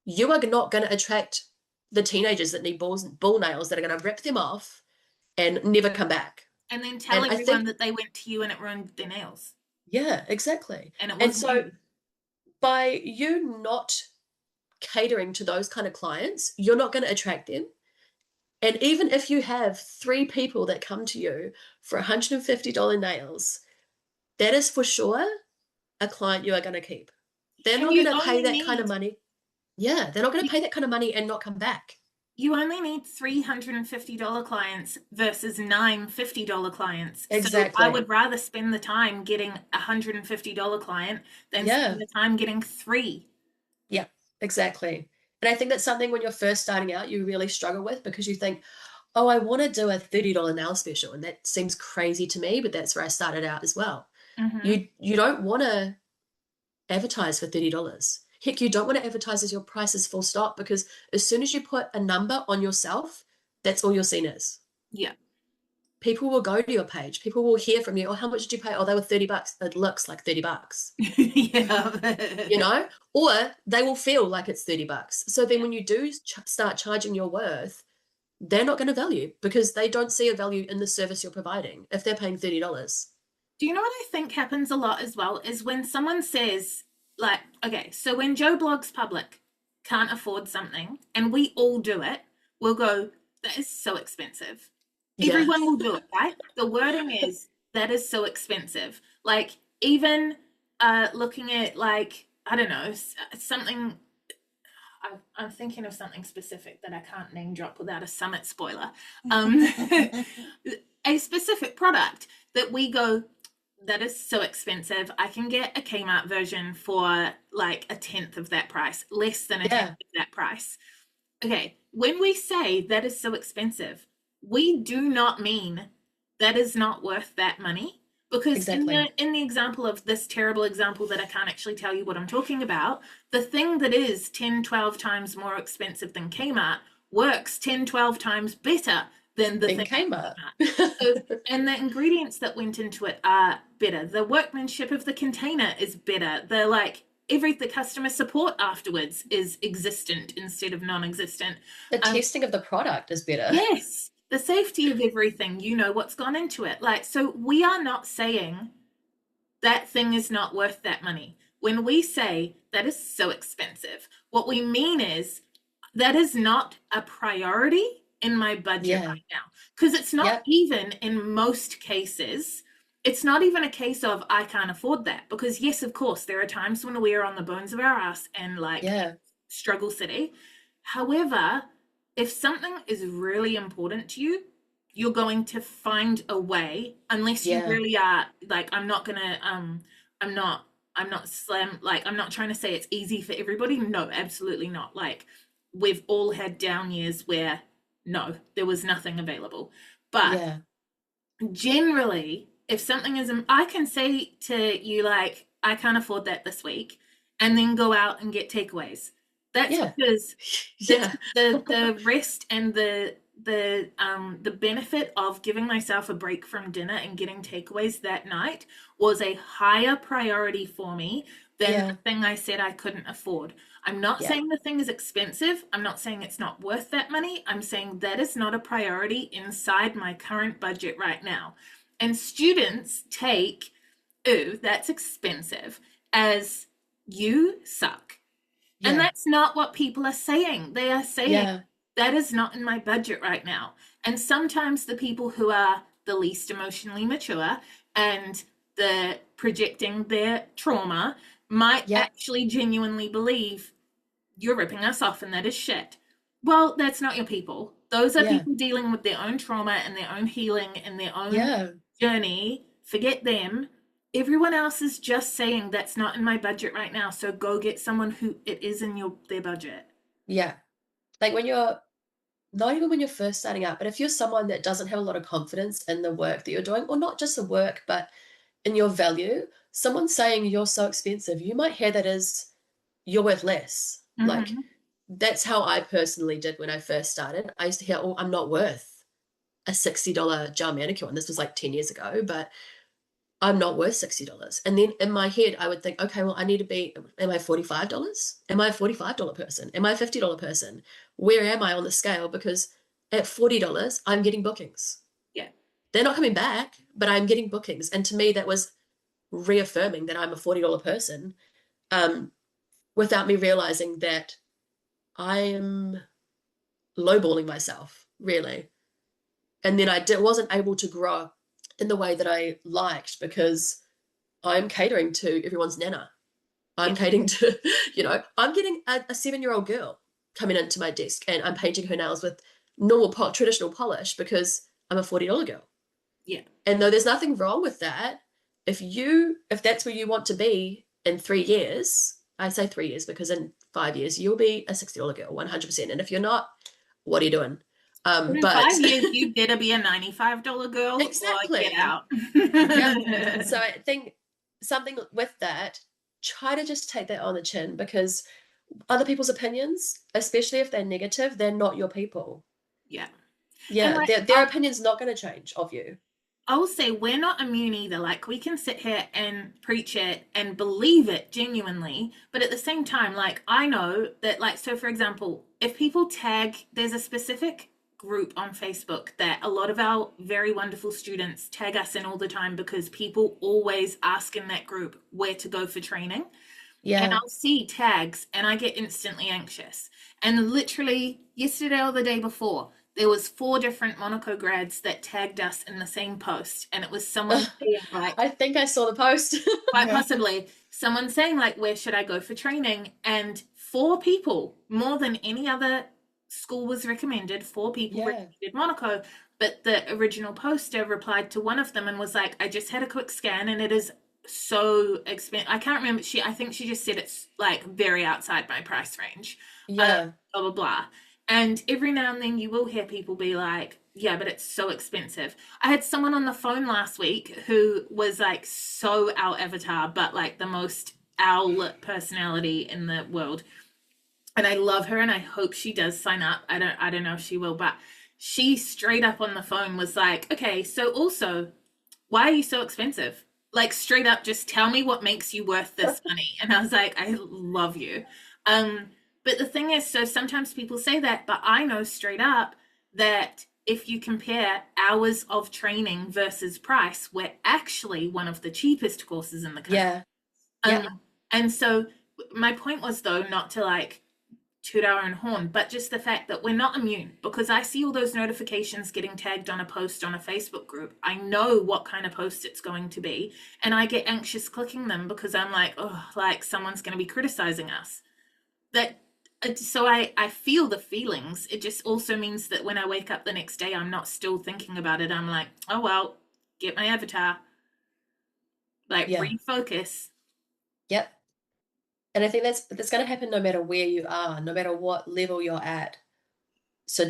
you are not going to attract the teenagers that need bull nails that are going to rip them off and never come back. And then tell And I everyone think, that they went to you and it ruined their nails. yeah, exactly. And it And wasn't so you. by you not catering to those kind of clients, you're not going to attract them. And even if you have 3 people that come to you for $150 nails, that is for sure a client you are going to keep. They're And not you going to pay only that kind of need money. Yeah, they're not going to pay that kind of money and not come back. you only need $350 clients versus 9 $50 clients. So I Exactly. would rather spend the time getting a $150 client than Yeah. spend the time getting 3. Yeah, exactly. And I think that's something when you're first starting out, you really struggle with, because you think, oh, I want to do a $30 nail special. And that seems crazy to me, but that's where I started out as well. Mm-hmm. You don't want to advertise for $30. Heck, you don't want to advertise as your price is full stop, because as soon as you put a number on yourself, that's all you're seen as. Yeah. People will go to your page. People will hear from you. Oh, how much did you pay? Oh, they were $30. It looks like $30. Yeah. You know, or they will feel like it's $30. So then when you do start charging your worth, they're not going to value, because they don't see a value in the service you're providing if they're paying $30. Do you know what I think happens a lot as well is when someone says, like, okay, so when Joe Blogs Public can't afford something and we all do it, we'll go, that is so expensive. Yeah. Everyone will do it, right? The wording is, that is so expensive. Like, even looking at, like, I don't know, something, I'm thinking of something specific that I can't name drop without a Summit spoiler. A specific product that we go, that is so expensive. I can get a Kmart version for like a 10th of that price, less than a 10th of that price. Okay, when we say that is so expensive, we do not mean that is not worth that money. Because Exactly. in the example of this terrible example that I can't actually tell you what I'm talking about, the thing that is 10, 12 times more expensive than Kmart works 10, 12 times better than the thing Kmart. So, and the ingredients that went into it are better. The workmanship of the container is better. The customer support afterwards is existent instead of non-existent. The testing of the product is better. Yes, the safety of everything, you know what's gone into it. Like, so we are not saying that thing is not worth that money. When we say that is so expensive, what we mean is that is not a priority in my budget right now. Because it's not even in most cases, it's not even a case of I can't afford that. Because yes, of course, there are times when we are on the bones of our ass and struggle city. However, if something is really important to you, you're going to find a way, unless you really are like, I'm not slam, like, I'm not trying to say it's easy for everybody. No, absolutely not. Like, we've all had down years where no, there was nothing available. But generally, if something is, I can say to you, like, I can't afford that this week, and then go out and get takeaways. That's because the rest and the benefit of giving myself a break from dinner and getting takeaways that night was a higher priority for me than the thing I said I couldn't afford. I'm not saying the thing is expensive. I'm not saying it's not worth that money. I'm saying that is not a priority inside my current budget right now. And students take, ooh, that's expensive, as you suck. And that's not what people are saying. They are saying, that is not in my budget right now. And sometimes the people who are the least emotionally mature and the projecting their trauma might actually genuinely believe you're ripping us off and that is shit. Well, that's not your people. Those are people dealing with their own trauma and their own healing and their own journey. Forget them. Everyone else is just saying that's not in my budget right now. So go get someone who it is in their budget. Yeah. Like when you're, not even when you're first starting out, but if you're someone that doesn't have a lot of confidence in the work that you're doing, or not just the work, but in your value, someone saying you're so expensive, you might hear that as you're worth less. Like that's how I personally did when I first started. I used to hear, oh, I'm not worth a $60 gel manicure. And this was like 10 years ago, but I'm not worth $60. And then in my head, I would think, okay, well, I need to be, am I $45? Am I a $45 person? Am I a $50 person? Where am I on the scale? Because at $40, I'm getting bookings. Yeah. They're not coming back, but I'm getting bookings. And to me, that was reaffirming that I'm a $40 person, without me realizing that I am lowballing myself, really. And then I wasn't able to grow in the way that I liked because I'm catering to everyone's nana. I'm catering to, I'm getting a 7-year-old girl coming into my desk and I'm painting her nails with normal traditional polish because I'm a $40 girl. Yeah. And though there's nothing wrong with that, if that's where you want to be in 3 years, I say 3 years because in 5 years you'll be a $60 girl, 100%. And if you're not, what are you doing? In 5 years, you better be a $95 girl. Exactly. Or get out. So I think something with that, try to just take that on the chin because other people's opinions, especially if they're negative, they're not your people. Yeah. Yeah, their opinion's not going to change of you. I will say we're not immune either. Like we can sit here and preach it and believe it genuinely, but at the same time, like I know that, like, so for example, if people tag, there's a specific group on Facebook that a lot of our very wonderful students tag us in all the time because people always ask in that group where to go for training. Yeah. And I'll see tags and I get instantly anxious. And literally yesterday or the day before, there was 4 different Monaco grads that tagged us in the same post. And it was someone saying like, I think I saw the post. Quite possibly. Someone saying like, where should I go for training? And 4 people, more than any other school was recommended, 4 people recommended Monaco. But the original poster replied to one of them and was like, I just had a quick scan and it is so expensive. I can't remember. I think she just said it's like very outside my price range. Yeah. Blah, blah, blah. And every now and then you will hear people be like, yeah, but it's so expensive. I had someone on the phone last week who was like so our avatar, but like the most owl personality in the world. And I love her and I hope she does sign up. I don't know if she will, but she straight up on the phone was like, okay, so also, why are you so expensive? Like straight up, just tell me what makes you worth this money. And I was like, I love you. But the thing is, so sometimes people say that, but I know straight up that if you compare hours of training versus price, we're actually one of the cheapest courses in the country. Yeah. And so my point was, though, not to like toot our own horn, but just the fact that we're not immune, because I see all those notifications getting tagged on a post on a Facebook group. I know what kind of post it's going to be, and I get anxious clicking them because I'm like, oh, like someone's going to be criticizing us. So I feel the feelings. It just also means that when I wake up the next day, I'm not still thinking about it. I'm like, oh, well, get my avatar. Like, refocus. Yep. And I think that's going to happen no matter where you are, no matter what level you're at. So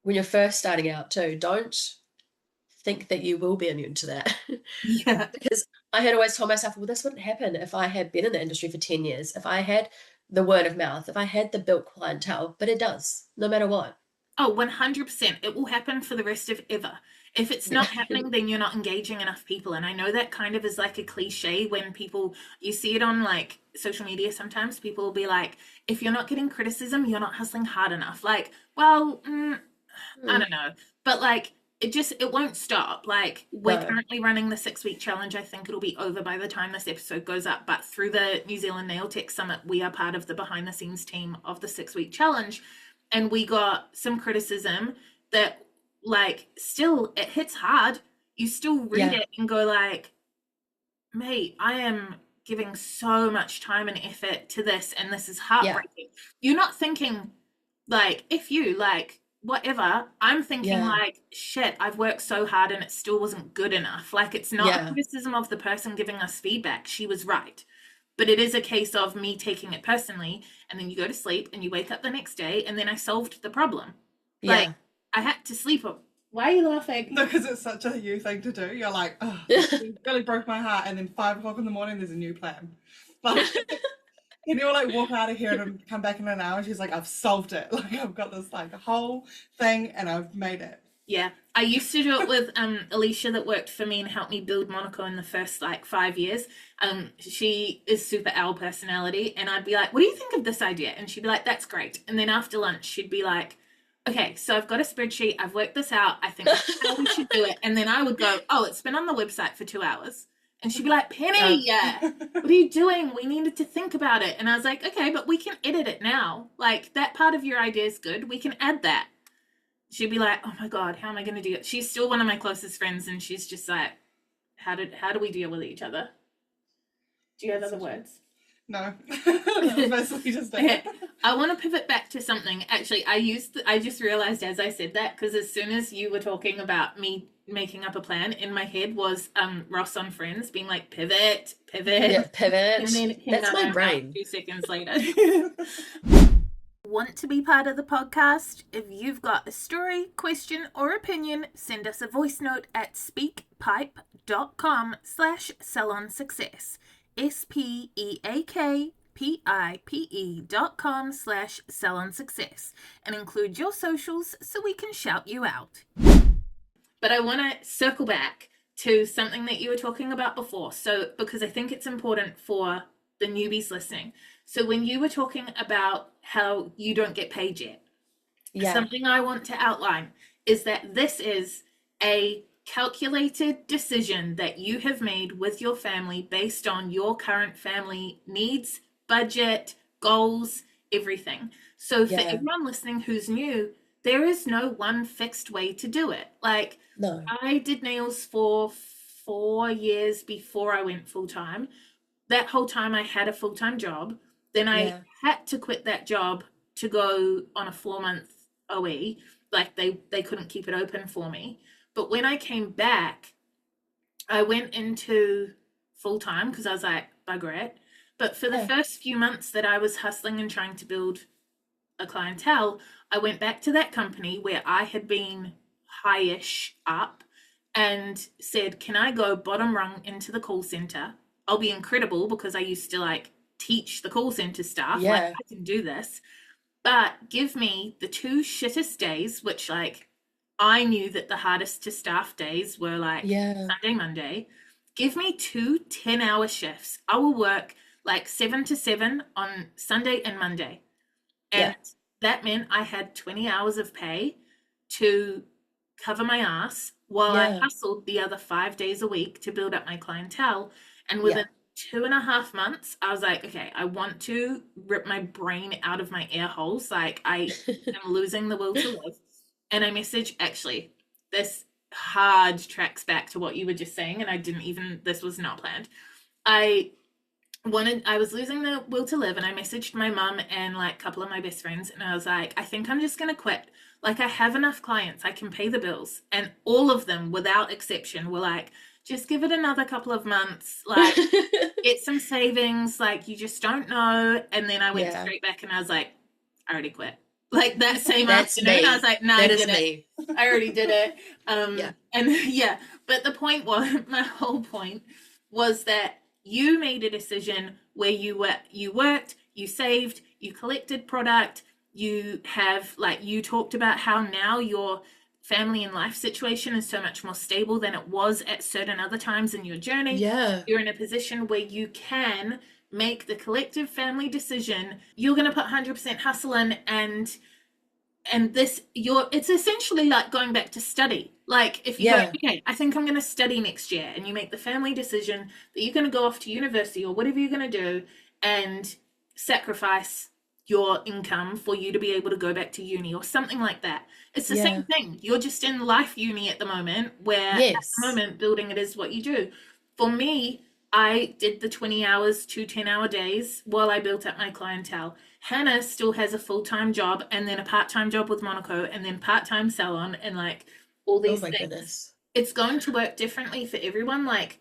when you're first starting out too, don't think that you will be immune to that. Yeah. Because I had always told myself, well, this wouldn't happen if I had been in the industry for 10 years, if I had the word of mouth, if I had the built clientele, but it does, no matter what. Oh, 100%. It will happen for the rest of ever. If it's not happening, then you're not engaging enough people. And I know that kind of is like a cliche when you see it on like social media sometimes, people will be like, if you're not getting criticism, you're not hustling hard enough. Like, well, I don't know. But like, it won't stop. Like, we're No. currently running the 6-week challenge. I think it'll be over by the time this episode goes up, but through the New Zealand Nail Tech Summit, we are part of the behind the scenes team of the 6-week challenge, and we got some criticism that, like, still, it hits hard. You still read Yeah. it and go like, mate, I am giving so much time and effort to this, and this is heartbreaking. You're not thinking like, if you like whatever, I'm thinking like, shit, I've worked so hard and it still wasn't good enough. Like, it's not a criticism of the person giving us feedback. She was right. But it is a case of me taking it personally, and then you go to sleep and you wake up the next day and then I solved the problem. Like, I had to sleep. Why are you laughing? No, because it's such a you thing to do. You're like, oh, it really broke my heart. And then 5 o'clock in the morning, there's a new plan. Like, and you'll like walk out of here and come back in an hour and she's like, I've solved it. Like, I've got this like whole thing and I've made it. Yeah. I used to do it with Alicia that worked for me and helped me build Monaco in the first like 5 years. She is super owl personality, and I'd be like, what do you think of this idea? And she'd be like, that's great. And then after lunch, she'd be like, okay, so I've got a spreadsheet. I've worked this out. I think that's how we should do it. And then I would go, oh, it's been on the website for 2 hours. And she'd be like, Penny, what are you doing? We needed to think about it. And I was like, okay, but we can edit it now. Like, that part of your idea is good. We can add that. She'd be like, oh my God, how am I going to do it? She's still one of my closest friends, and she's just like, how do we deal with each other? Do you have other words? No. Basically just Okay. I want to pivot back to something. Actually, I just realized as I said that, because as soon as you were talking about me making up a plan, in my head was Ross on Friends being like, pivot. Yeah, pivot. And then it came That's out my of brain. 2 seconds later. Want to be part of the podcast? If you've got a story, question, or opinion, send us a voice note at speakpipe.com/salon success. speakpipe.com/salon success, and include your socials so we can shout you out. But I want to circle back to something that you were talking about before. So, because I think it's important for the newbies listening. So when you were talking about how you don't get paid yet, something I want to outline is that this is a calculated decision that you have made with your family based on your current family needs, budget, goals, everything. So for everyone listening who's new, there is no one fixed way to do it. Like, No. I did nails for 4 years before I went full-time. That whole time I had a full-time job. Then I had to quit that job to go on a 4-month OE. Like, they couldn't keep it open for me. But when I came back, I went into full-time because I was like, bugger it. But for the first few months that I was hustling and trying to build a clientele, I went back to that company where I had been high-ish up and said, can I go bottom rung into the call center? I'll be incredible because I used to like teach the call center staff. Like, I can do this. But give me the 2 shittest days, which like I knew that the hardest to staff days were like Sunday, Monday. Give me 2 10-hour shifts. I will work like 7 to 7 on Sunday and Monday. And that meant I had 20 hours of pay to cover my ass while I hustled the other 5 days a week to build up my clientele. And within 2.5 months, I was like, okay, I want to rip my brain out of my ear holes. Like, I am losing the will to live. And I messaged, actually, this hard tracks back to what you were just saying, and this was not planned. I was losing the will to live, and I messaged my mum and like a couple of my best friends, and I was like, I think I'm just going to quit. Like, I have enough clients, I can pay the bills. And all of them, without exception, were like, just give it another couple of months, like, get some savings, like, you just don't know. And then I went straight back and I was like, I already quit. Like, that same afternoon, I was like, no, I did it. I already did it. And but the point was, my whole point was that you made a decision where you worked, you saved, you collected product, you talked about how now your family and life situation is so much more stable than it was at certain other times in your journey. You're in a position where you can make the collective family decision. You're going to put 100% hustle in, and and it's essentially like going back to study. Like if you go, okay, I think I'm going to study next year, and you make the family decision that you're going to go off to university or whatever you're going to do and sacrifice your income for you to be able to go back to uni or something like that. It's the same thing. You're just in life uni at the moment, where at the moment building it is what you do. For me, I did the 20 hours, 2 10-hour days while I built up my clientele. Hannah still has a full-time job and then a part-time job with Monaco and then part-time salon and like all these things. Goodness. It's going to work differently for everyone. Like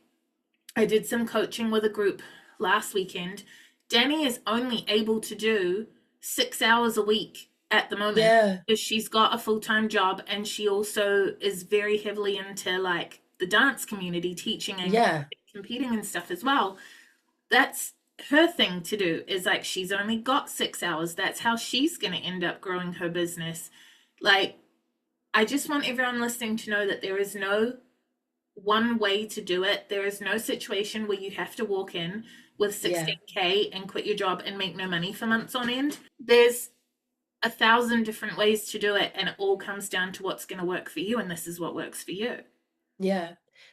I did some coaching with a group last weekend. Danny is only able to do 6 hours a week at the moment because she's got a full-time job, and she also is very heavily into like the dance community, teaching and competing and stuff as well. That's her thing to do, is like she's only got 6 hours. That's how she's going to end up growing her business. Like I just want everyone listening to know that there is no one way to do it. There is no situation where you have to walk in with 16K and quit your job and make no money for months on end. There's 1,000 different ways to do it, and it all comes down to what's going to work for you, and this is what works for you. Yeah.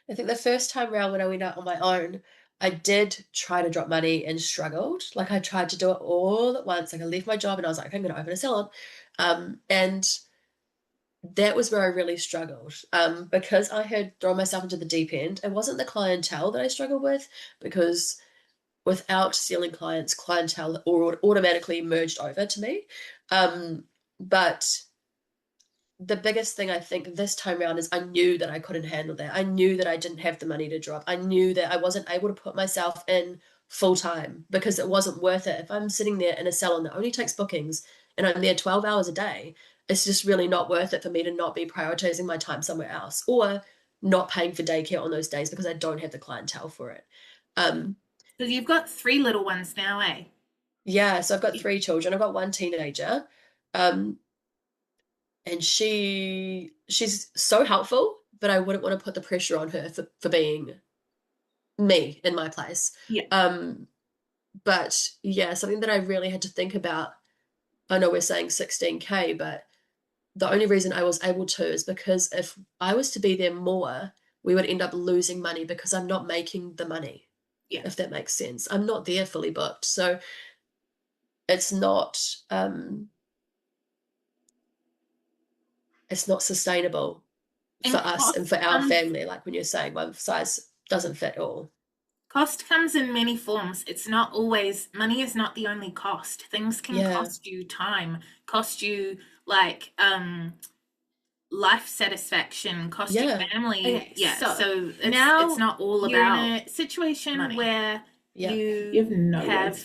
I think the first time around when I went out on my own, I did try to drop money and struggled. Like I tried to do it all at once. Like I left my job and I was like, I'm going to open a salon. And that was where I really struggled, because I had thrown myself into the deep end. It wasn't the clientele that I struggled with, because without stealing clients, clientele automatically merged over to me. But the biggest thing I think this time around is I knew that I couldn't handle that. I knew that I didn't have the money to drop. I knew that I wasn't able to put myself in full time because it wasn't worth it. If I'm sitting there in a salon that only takes bookings and I'm there 12 hours a day, it's just really not worth it for me to not be prioritizing my time somewhere else, or not paying for daycare on those days because I don't have the clientele for it. So you've got 3 little ones now, eh? Yeah, so I've got 3 children. I've got 1 teenager. And she's so helpful, but I wouldn't want to put the pressure on her for being me in my place. But yeah, something that I really had to think about. I know we're saying 16K, but the only reason I was able to is because if I was to be there more, we would end up losing money because I'm not making the money. Yeah. If that makes sense. I'm not there fully booked. So it's not sustainable for us and for our family. Like when you're saying one size doesn't fit all. Cost comes in many forms. It's not always, money is not the only cost. Things can cost you time, cost you like life satisfaction, cost you family. Okay, so it's not all about, you're in a situation money. Where you have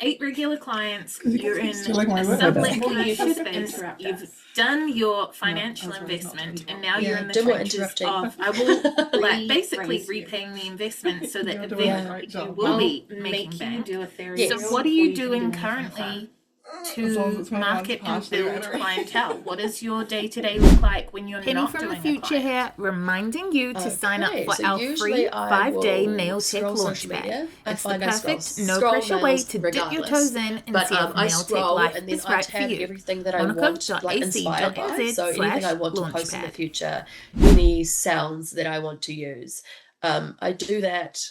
8 regular clients, you're in a sublet commercial space, you've done your financial investment, and now you're in the trenches of, I will like basically repaying the investment so that eventually you will be making bank. So what are you doing currently to market and build clientele? What does your day-to-day look like when you're Penny not from doing the future here, reminding you to sign up for so our free usually I 5-day will nail tech scroll launch social pad. media. It's the find I perfect, no scroll pressure way nails to dip your regardless. toes in and But see if I nail tech scroll life and then is I right for tab you. everything that I want, like inspired by. Monaco.ac.nz So anything I want to post in the future, any sounds that I want to use. I do that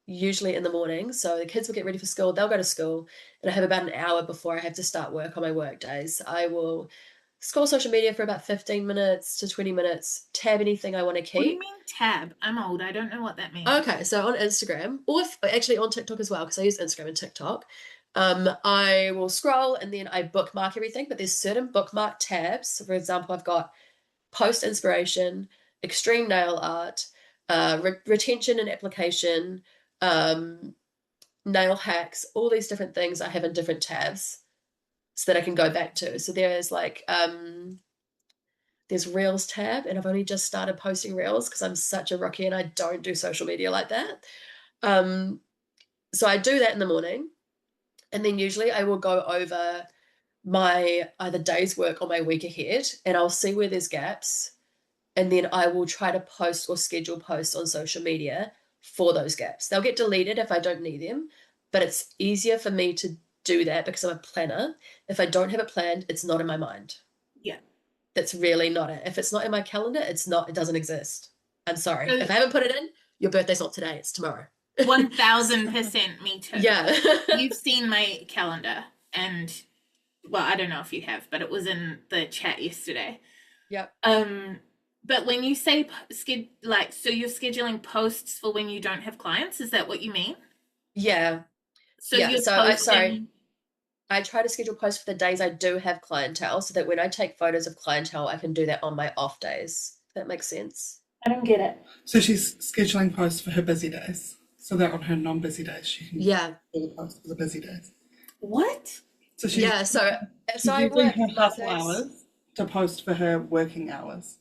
usually in the morning. So the kids will get ready for school, they'll go to school, and I have about an hour before I have to start work on my work days. I will scroll social media for about 15 minutes to 20 minutes, tab anything I want to keep. What do you mean tab? I'm old. I don't know what that means. Okay, so on Instagram, or actually on TikTok as well, because I use Instagram and TikTok, I will scroll and then I bookmark everything, but there's certain bookmark tabs. For example, I've got post inspiration, extreme nail art, retention and application, nail hacks, all these different things I have in different tabs so that I can go back to. So there's like there's Reels tab, and I've only just started posting Reels because I'm such a rookie and I don't do social media like that. So I do that in the morning, and then usually I will go over my either day's work or my week ahead, and I'll see where there's gaps, and then I will try to post or schedule posts on social media for those gaps. They'll get deleted if I don't need them, but it's easier for me to do that because I'm a planner. If I don't have it planned, it's not in my mind. Yeah. that's really not it. If it's not in my calendar, it doesn't exist. I'm sorry. So- If I haven't put it in, your birthday's not today, it's tomorrow. 1000% me too. Yeah. You've seen my calendar, and well, I don't know if you have, but it was in the chat yesterday. Yep. But when you say so you're scheduling posts for when you don't have clients, is that what you mean? Yeah. So Yeah, you're so posting. I try to schedule posts for the days I do have clientele so that when I take photos of clientele, I can do that on my off days. If that makes sense. I don't get it. So she's scheduling posts for her busy days, so that on her non-busy days she can do the posts for the busy days. What? So she's So I using work her hustle Mondays. hours to post for her working hours.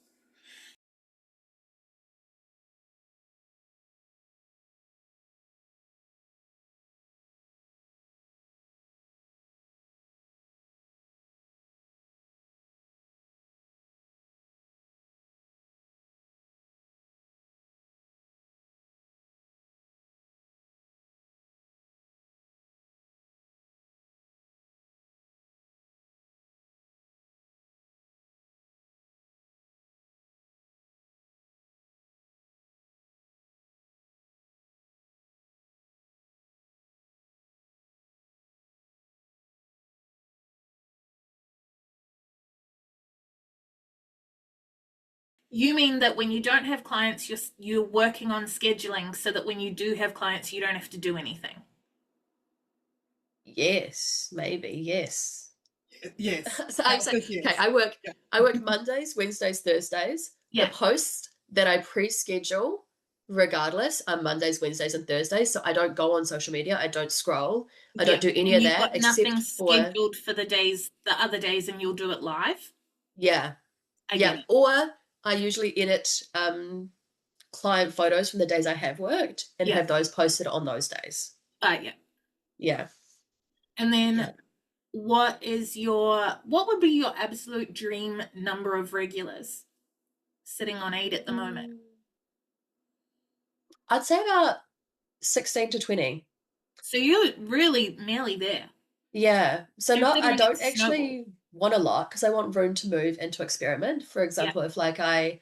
You mean that when you don't have clients, you're working on scheduling so that when you do have clients, you don't have to do anything? Yes, maybe, yes. Yes. So I'm saying, Yes. okay, I work Mondays, Wednesdays, Thursdays. Yeah. The posts that I pre-schedule, regardless, are Mondays, Wednesdays, and Thursdays. So I don't go on social media. I don't scroll. I don't do any of You've that got nothing except for scheduled for the other days, and you'll do it live? yeah. I get it. Or I usually edit client photos from the days I have worked and have those posted on those days. Yeah. Yeah. And then what would be your absolute dream number of regulars? Sitting on 8 at the moment. I'd say about 16 to 20. So you're really nearly there. Yeah. So I don't it's actually want a lot because I want room to move and to experiment. For example, if like I'm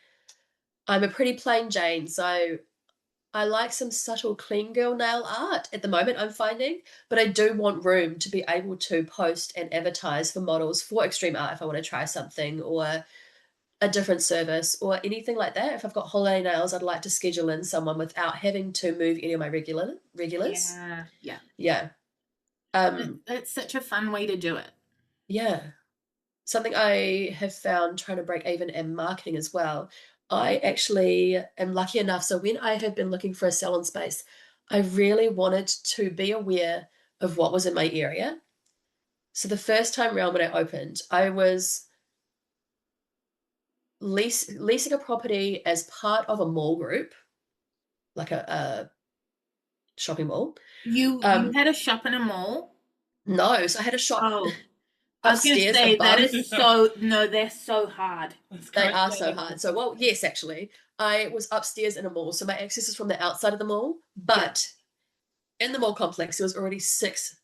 a pretty plain Jane, so I like some subtle clean girl nail art at the moment, I'm finding, but I do want room to be able to post and advertise for models for extreme art if I want to try something or a different service or anything like that. If I've got holiday nails, I'd like to schedule in someone without having to move any of my regulars. Yeah. It's such a fun way to do it. Yeah. Something I have found trying to break even in marketing as well. I actually am lucky enough. So when I have been looking for a salon space, I really wanted to be aware of what was in my area. So the first time around when I opened, I was leasing a property as part of a mall group, like a shopping mall. You had a shop in a mall? No, so I had a shop I was going to upstairs say, above. that is they're so hard. They are so hard. So, well, yes, actually, I was upstairs in a mall, so my access is from the outside of the mall, but in the mall complex, there was already 6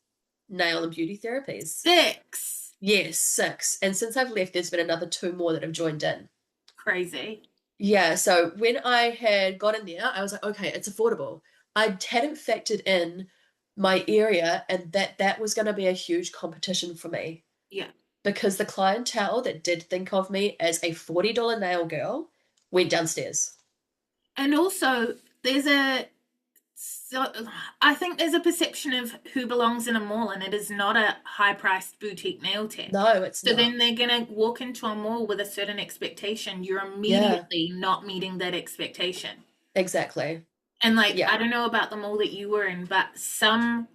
nail and beauty therapies. 6? Yes, 6. And since I've left, there's been another 2 more that have joined in. Crazy. Yeah, so when I had got in there, I was like, okay, it's affordable. I hadn't factored in my area and that was going to be a huge competition for me. Yeah. Because the clientele that did think of me as a $40 nail girl went downstairs. And also, I think there's a perception of who belongs in a mall, and it is not a high-priced boutique nail tech. No, it's not. So then they're going to walk into a mall with a certain expectation. You're immediately not meeting that expectation. Exactly. And I don't know about the mall that you were in, but some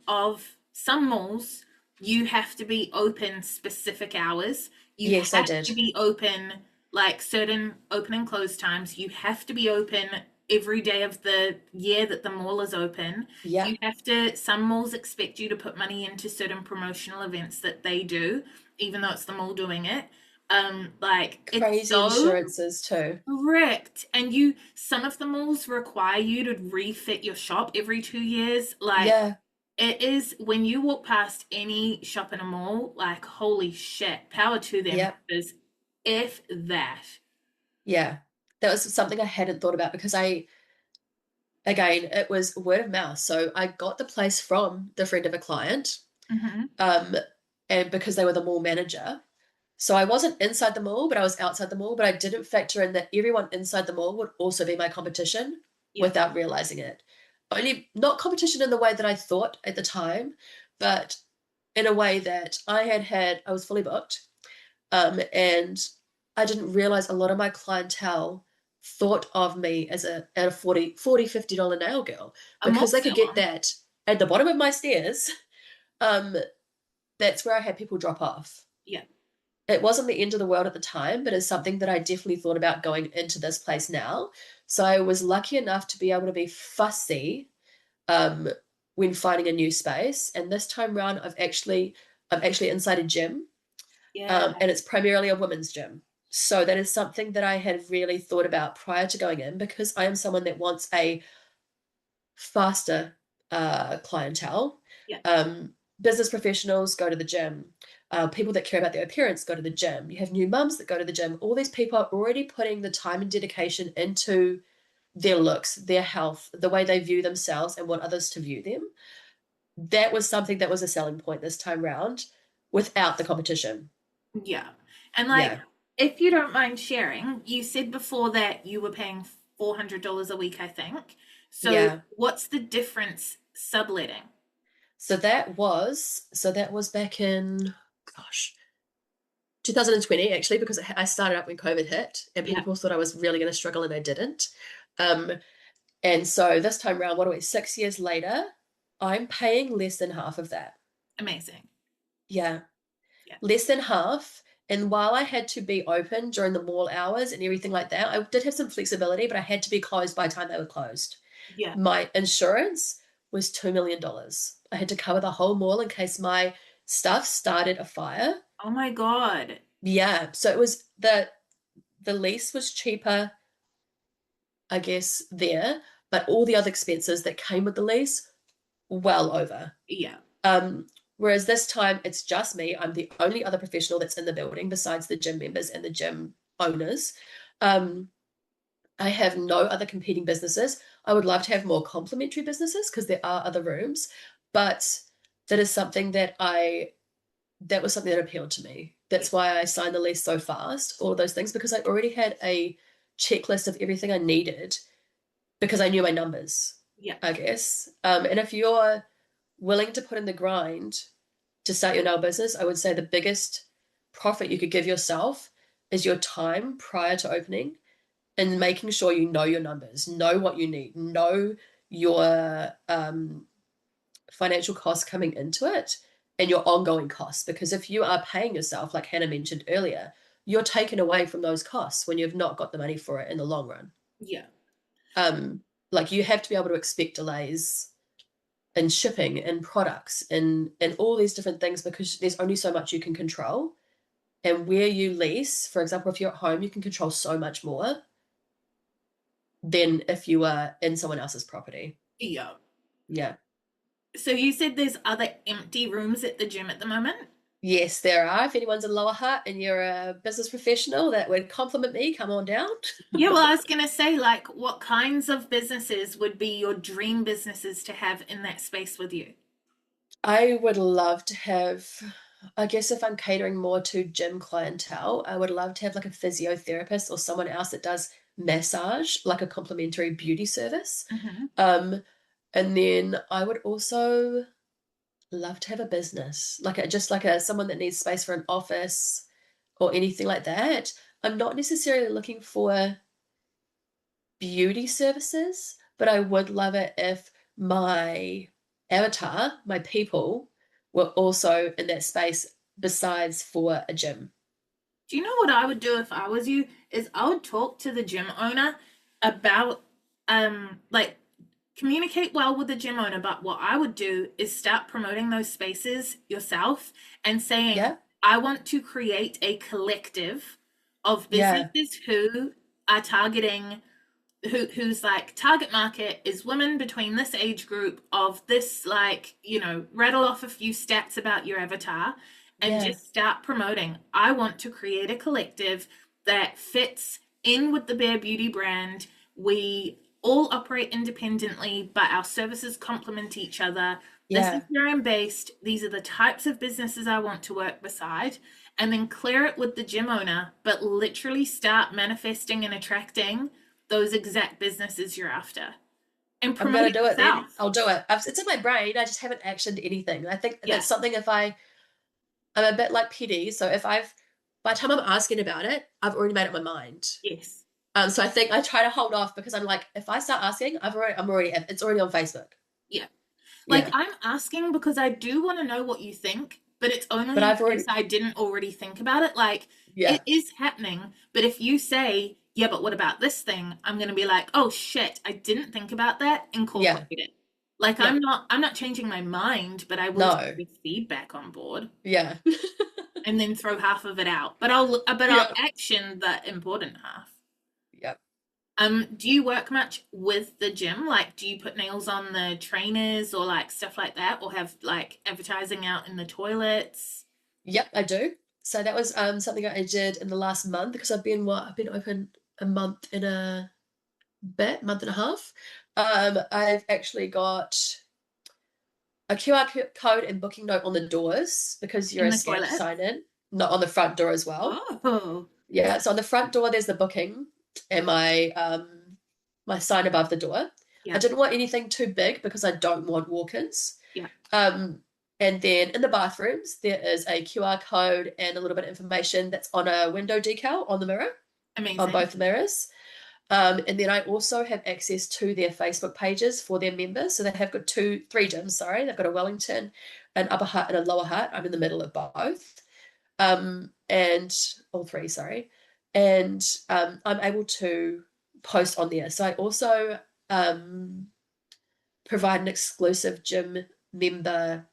malls, you have to be open specific hours. You have to be open, like certain open and close times. You have to be open every day of the year that the mall is open. Yeah. You have to, some malls expect you to put money into certain promotional events that they do, even though it's the mall doing it. Crazy insurances too. Correct. And some of the malls require you to refit your shop every 2 years. It is, when you walk past any shop in a mall, like, holy shit, power to them. Because If that. Yeah, that was something I hadn't thought about because again, it was word of mouth. So I got the place from the friend of a client, and because they were the mall manager. So I wasn't inside the mall, but I was outside the mall, but I didn't factor in that everyone inside the mall would also be my competition without realizing it. Only not competition in the way that I thought at the time, but in a way that I was fully booked. And I didn't realize a lot of my clientele thought of me as a $40, $50 nail girl because they could get that at the bottom of my stairs. That's where I had people drop off. Yeah. It wasn't the end of the world at the time, but it's something that I definitely thought about going into this place now. So I was lucky enough to be able to be fussy when finding a new space. And this time around, I'm actually inside a gym. Yeah. And it's primarily a women's gym. So that is something that I had really thought about prior to going in because I am someone that wants a faster clientele. Yeah. Business professionals go to the gym. People that care about their appearance go to the gym. You have new mums that go to the gym. All these people are already putting the time and dedication into their looks, their health, the way they view themselves and want others to view them. That was something that was a selling point this time round without the competition. Yeah. And if you don't mind sharing, you said before that you were paying $400 a week, I think. So what's the difference subletting? So that was back in 2020 actually, because I started up when COVID hit and people thought I was really going to struggle and I didn't. And so this time around, 6 years later, I'm paying less than half of that. Amazing. Yeah. Less than half. And while I had to be open during the mall hours and everything like that, I did have some flexibility, but I had to be closed by the time they were closed. Yeah. My insurance was $2 million. I had to cover the whole mall in case my stuff started a fire. Oh my God. Yeah. So it was the lease was cheaper, I guess, there, but all the other expenses that came with the lease, well over. Yeah. Whereas this time it's just me. I'm the only other professional that's in the building besides the gym members and the gym owners. I have no other competing businesses. I would love to have more complementary businesses because there are other rooms, but that is something that was something that appealed to me. That's why I signed the lease so fast, all of those things, because I already had a checklist of everything I needed because I knew my numbers, I guess. And if you're willing to put in the grind to start your nail business, I would say the biggest profit you could give yourself is your time prior to opening and making sure you know your numbers, know what you need, know your financial costs coming into it and your ongoing costs. Because if you are paying yourself, like Hannah mentioned earlier, you're taken away from those costs when you've not got the money for it in the long run. Yeah. Like you have to be able to expect delays in shipping and products and all these different things because there's only so much you can control. And where you lease, for example, if you're at home, you can control so much more than if you are in someone else's property. Yeah. Yeah. So you said there's other empty rooms at the gym at the moment? Yes, there are. If anyone's in Lower Hutt and you're a business professional that would compliment me, come on down. Yeah, well, I was going to say, like, what kinds of businesses would be your dream businesses to have in that space with you? I would love to have, I guess if I'm catering more to gym clientele, I would love to have like a physiotherapist or someone else that does massage, like a complimentary beauty service. Mm-hmm. And then I would also love to have a business, someone that needs space for an office or anything like that. I'm not necessarily looking for beauty services, but I would love it if my avatar, my people, were also in that space besides for a gym. Do you know what I would do if I was you? Is I would talk to the gym owner about communicate well with the gym owner, but what I would do is start promoting those spaces yourself and saying, I want to create a collective of businesses who are targeting, whose like target market is women between this age group of this, rattle off a few stats about your avatar and just start promoting. I want to create a collective that fits in with the Bare Beauty brand. We all operate independently, but our services complement each other. This is where I'm based. These are the types of businesses I want to work beside. And then clear it with the gym owner, but literally start manifesting and attracting those exact businesses you're after. And I'm going to do it then. yourself. I'll do it. It's in my brain. I just haven't actioned anything. I think that's something I'm a bit like Petty. So by the time I'm asking about it, I've already made up my mind. Yes. So I think I try to hold off because I'm like, if I start asking, it's already on Facebook. Yeah. I'm asking because I do want to know what you think, but it's only because I didn't already think about it. It is happening. But if you say, yeah, but what about this thing? I'm going to be like, oh shit, I didn't think about that. Incorporate it. I'm not changing my mind, but I will take the feedback on board. Yeah. And then throw half of it out. But I'll action the important half. Yep. Do you work much with the gym? Do you put nails on the trainers or stuff like that, or have advertising out in the toilets? Yep, I do. So that was something I did in the last month because I've been open a month and a month and a half. I've actually got a QR code and booking note on the doors because you're a scanned sign in, not on the front door as well. Oh. Yeah, so on the front door there's the booking and my my sign above the door. Yeah. I didn't want anything too big because I don't want walk-ins. Yeah. And then in the bathrooms there is a QR code and a little bit of information that's on a window decal on the mirror. Amazing. On both mirrors. And then I also have access to their Facebook pages for their members. So they have got 3 gyms, sorry. They've got a Wellington, an Upper Hutt, and a Lower Hutt. I'm in the middle of both. And all 3, sorry. And I'm able to post on there. So I also provide an exclusive gym member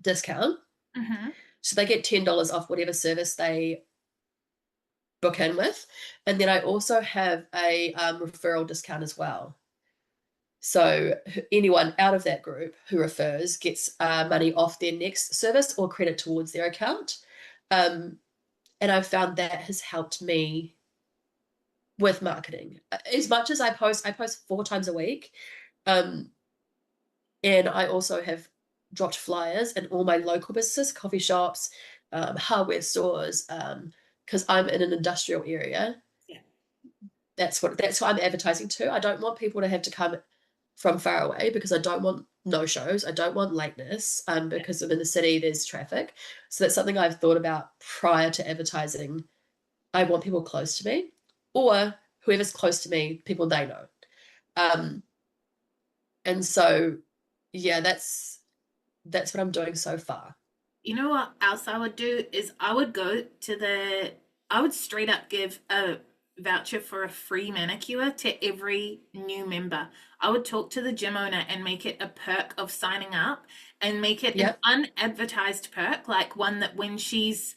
discount. Mm-hmm. So they get $10 off whatever service they book in with. And then I also have a referral discount as well. So anyone out of that group who refers gets money off their next service or credit towards their account. And I've found that has helped me with marketing. As much as I post 4 times a week. And I also have dropped flyers in all my local businesses, coffee shops, hardware stores, because I'm in an industrial area. Yeah. That's what I'm advertising to. I don't want people to have to come from far away because I don't want no-shows. I don't want lateness because I'm in the city, there's traffic. So that's something I've thought about prior to advertising. I want people close to me or whoever's close to me, people they know. And so, yeah, that's what I'm doing so far. You know what else I would do is I would straight up give a voucher for a free manicure to every new member. I would talk to the gym owner and make it a perk of signing up and make it an unadvertised perk, like one that when she's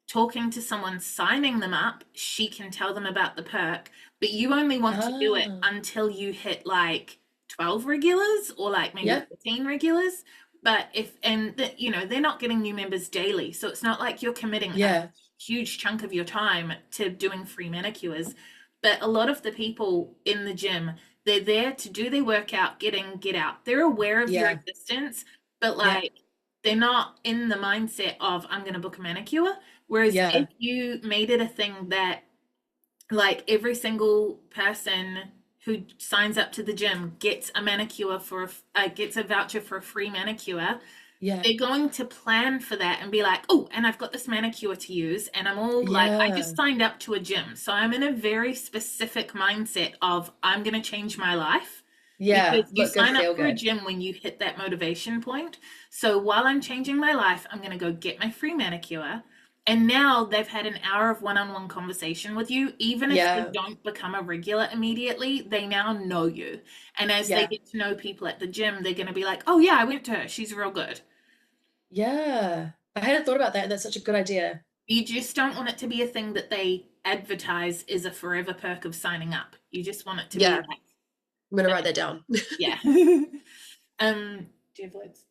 talking to someone signing them up, she can tell them about the perk, but you only want to do it until you hit 12 regulars or maybe 15 regulars. But they're not getting new members daily. So it's not like you're committing a huge chunk of your time to doing free manicures. But a lot of the people in the gym, they're there to do their workout, get in, get out. They're aware of your existence, but they're not in the mindset of I'm going to book a manicure. Whereas if you made it a thing that every single person who signs up to the gym gets a manicure gets a voucher for a free manicure, they're going to plan for that and be like, oh, and I've got this manicure to use, and I'm all I just signed up to a gym, so I'm in a very specific mindset of I'm going to change my life. Because you sign up for a gym when you hit that motivation point. So while I'm changing my life, I'm going to go get my free manicure. And now they've had an hour of one-on-one conversation with you. Even if they don't become a regular immediately, they now know you. And as they get to know people at the gym, they're going to be like, oh, yeah, I went to her. She's real good. Yeah. I hadn't thought about that, and that's such a good idea. You just don't want it to be a thing that they advertise as a forever perk of signing up. You just want it to be I'm going to write that down. Yeah. Do you have words?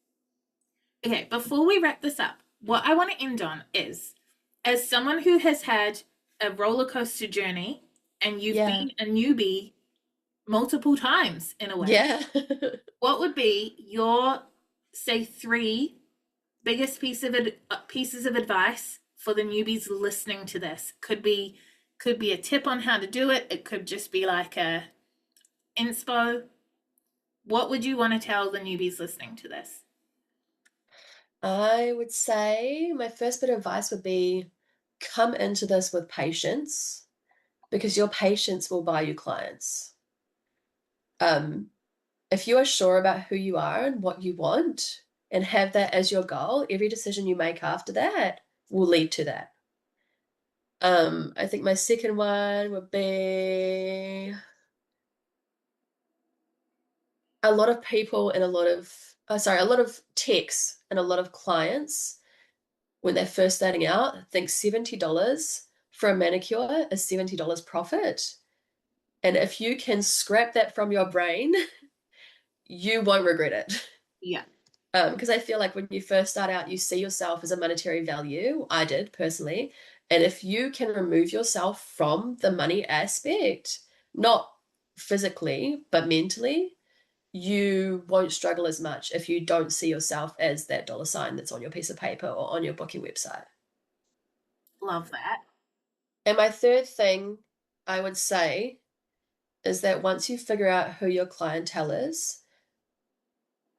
Okay, before we wrap this up, what I want to end on is, as someone who has had a roller coaster journey, and you've Yeah. been a newbie multiple times in a way. Yeah. What would be your, say, 3 biggest pieces of advice for the newbies listening to this? Could be a tip on how to do it. It could just be like a inspo. What would you want to tell the newbies listening to this? I would say my first bit of advice would be come into this with patience, because your patience will buy you clients. If you are sure about who you are and what you want and have that as your goal, every decision you make after that will lead to that. I think my second one would be a lot of people and a lot of techs and a lot of clients when they're first starting out think $70 for a manicure is $70 profit. And if you can scrap that from your brain, you won't regret it. Yeah. Because I feel like when you first start out, you see yourself as a monetary value. I did personally. And if you can remove yourself from the money aspect, not physically, but mentally, you won't struggle as much if you don't see yourself as that dollar sign that's on your piece of paper or on your booking website. Love that. And my third thing I would say is that once you figure out who your clientele is,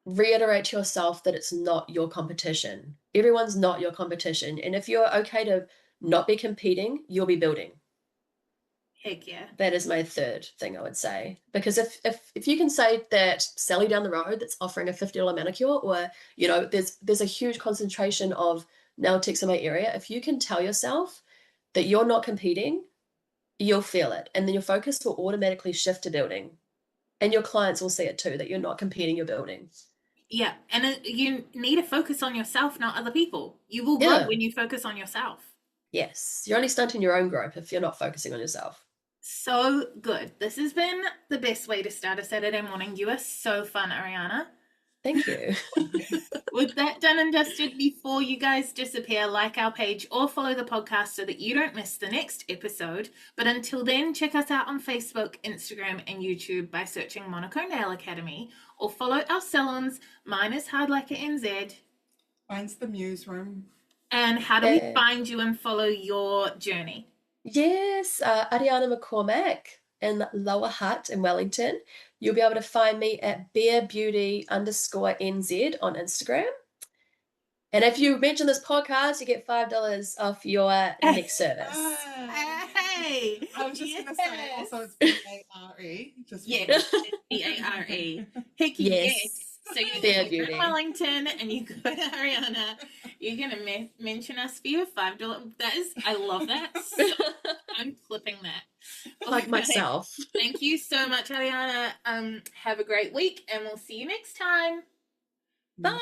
reiterate to yourself that it's not your competition. Everyone's not your competition. And if you're okay to not be competing, you'll be building. Heck yeah. That is my third thing I would say. Because if you can say that Sally down the road that's offering a $50 manicure, or, you know, there's a huge concentration of nail techs in my area, if you can tell yourself that you're not competing, you'll feel it. And then your focus will automatically shift to building. And your clients will see it too, that you're not competing, you're building. Yeah, and you need to focus on yourself, not other people. You will grow when you focus on yourself. Yes, you're only stunting your own growth if you're not focusing on yourself. So good. This has been the best way to start a Saturday morning. You are so fun, Ariana. Thank you. With that done and dusted, before you guys disappear, like our page or follow the podcast so that you don't miss the next episode. But until then, check us out on Facebook, Instagram, and YouTube by searching Monaco Nail Academy, or follow our salons. Mine is Hard Like a NZ. Mine's the Muse Room. And how do we find you and follow your journey? Yes, Ariana McCormack in Lower Hutt in Wellington. You'll be able to find me at bearbeauty_NZ on Instagram. And if you mention this podcast, you get $5 off your next service. Hey! I was just going to say, also it's B-A-R-E. Yes, B-A-R-E. Heck yes. So you go to Wellington and you go to Ariana. You're going to mention us for your $5. That is, I love that. So, I'm clipping that. Like myself. Thank you so much, Ariana. Have a great week and we'll see you next time. Bye.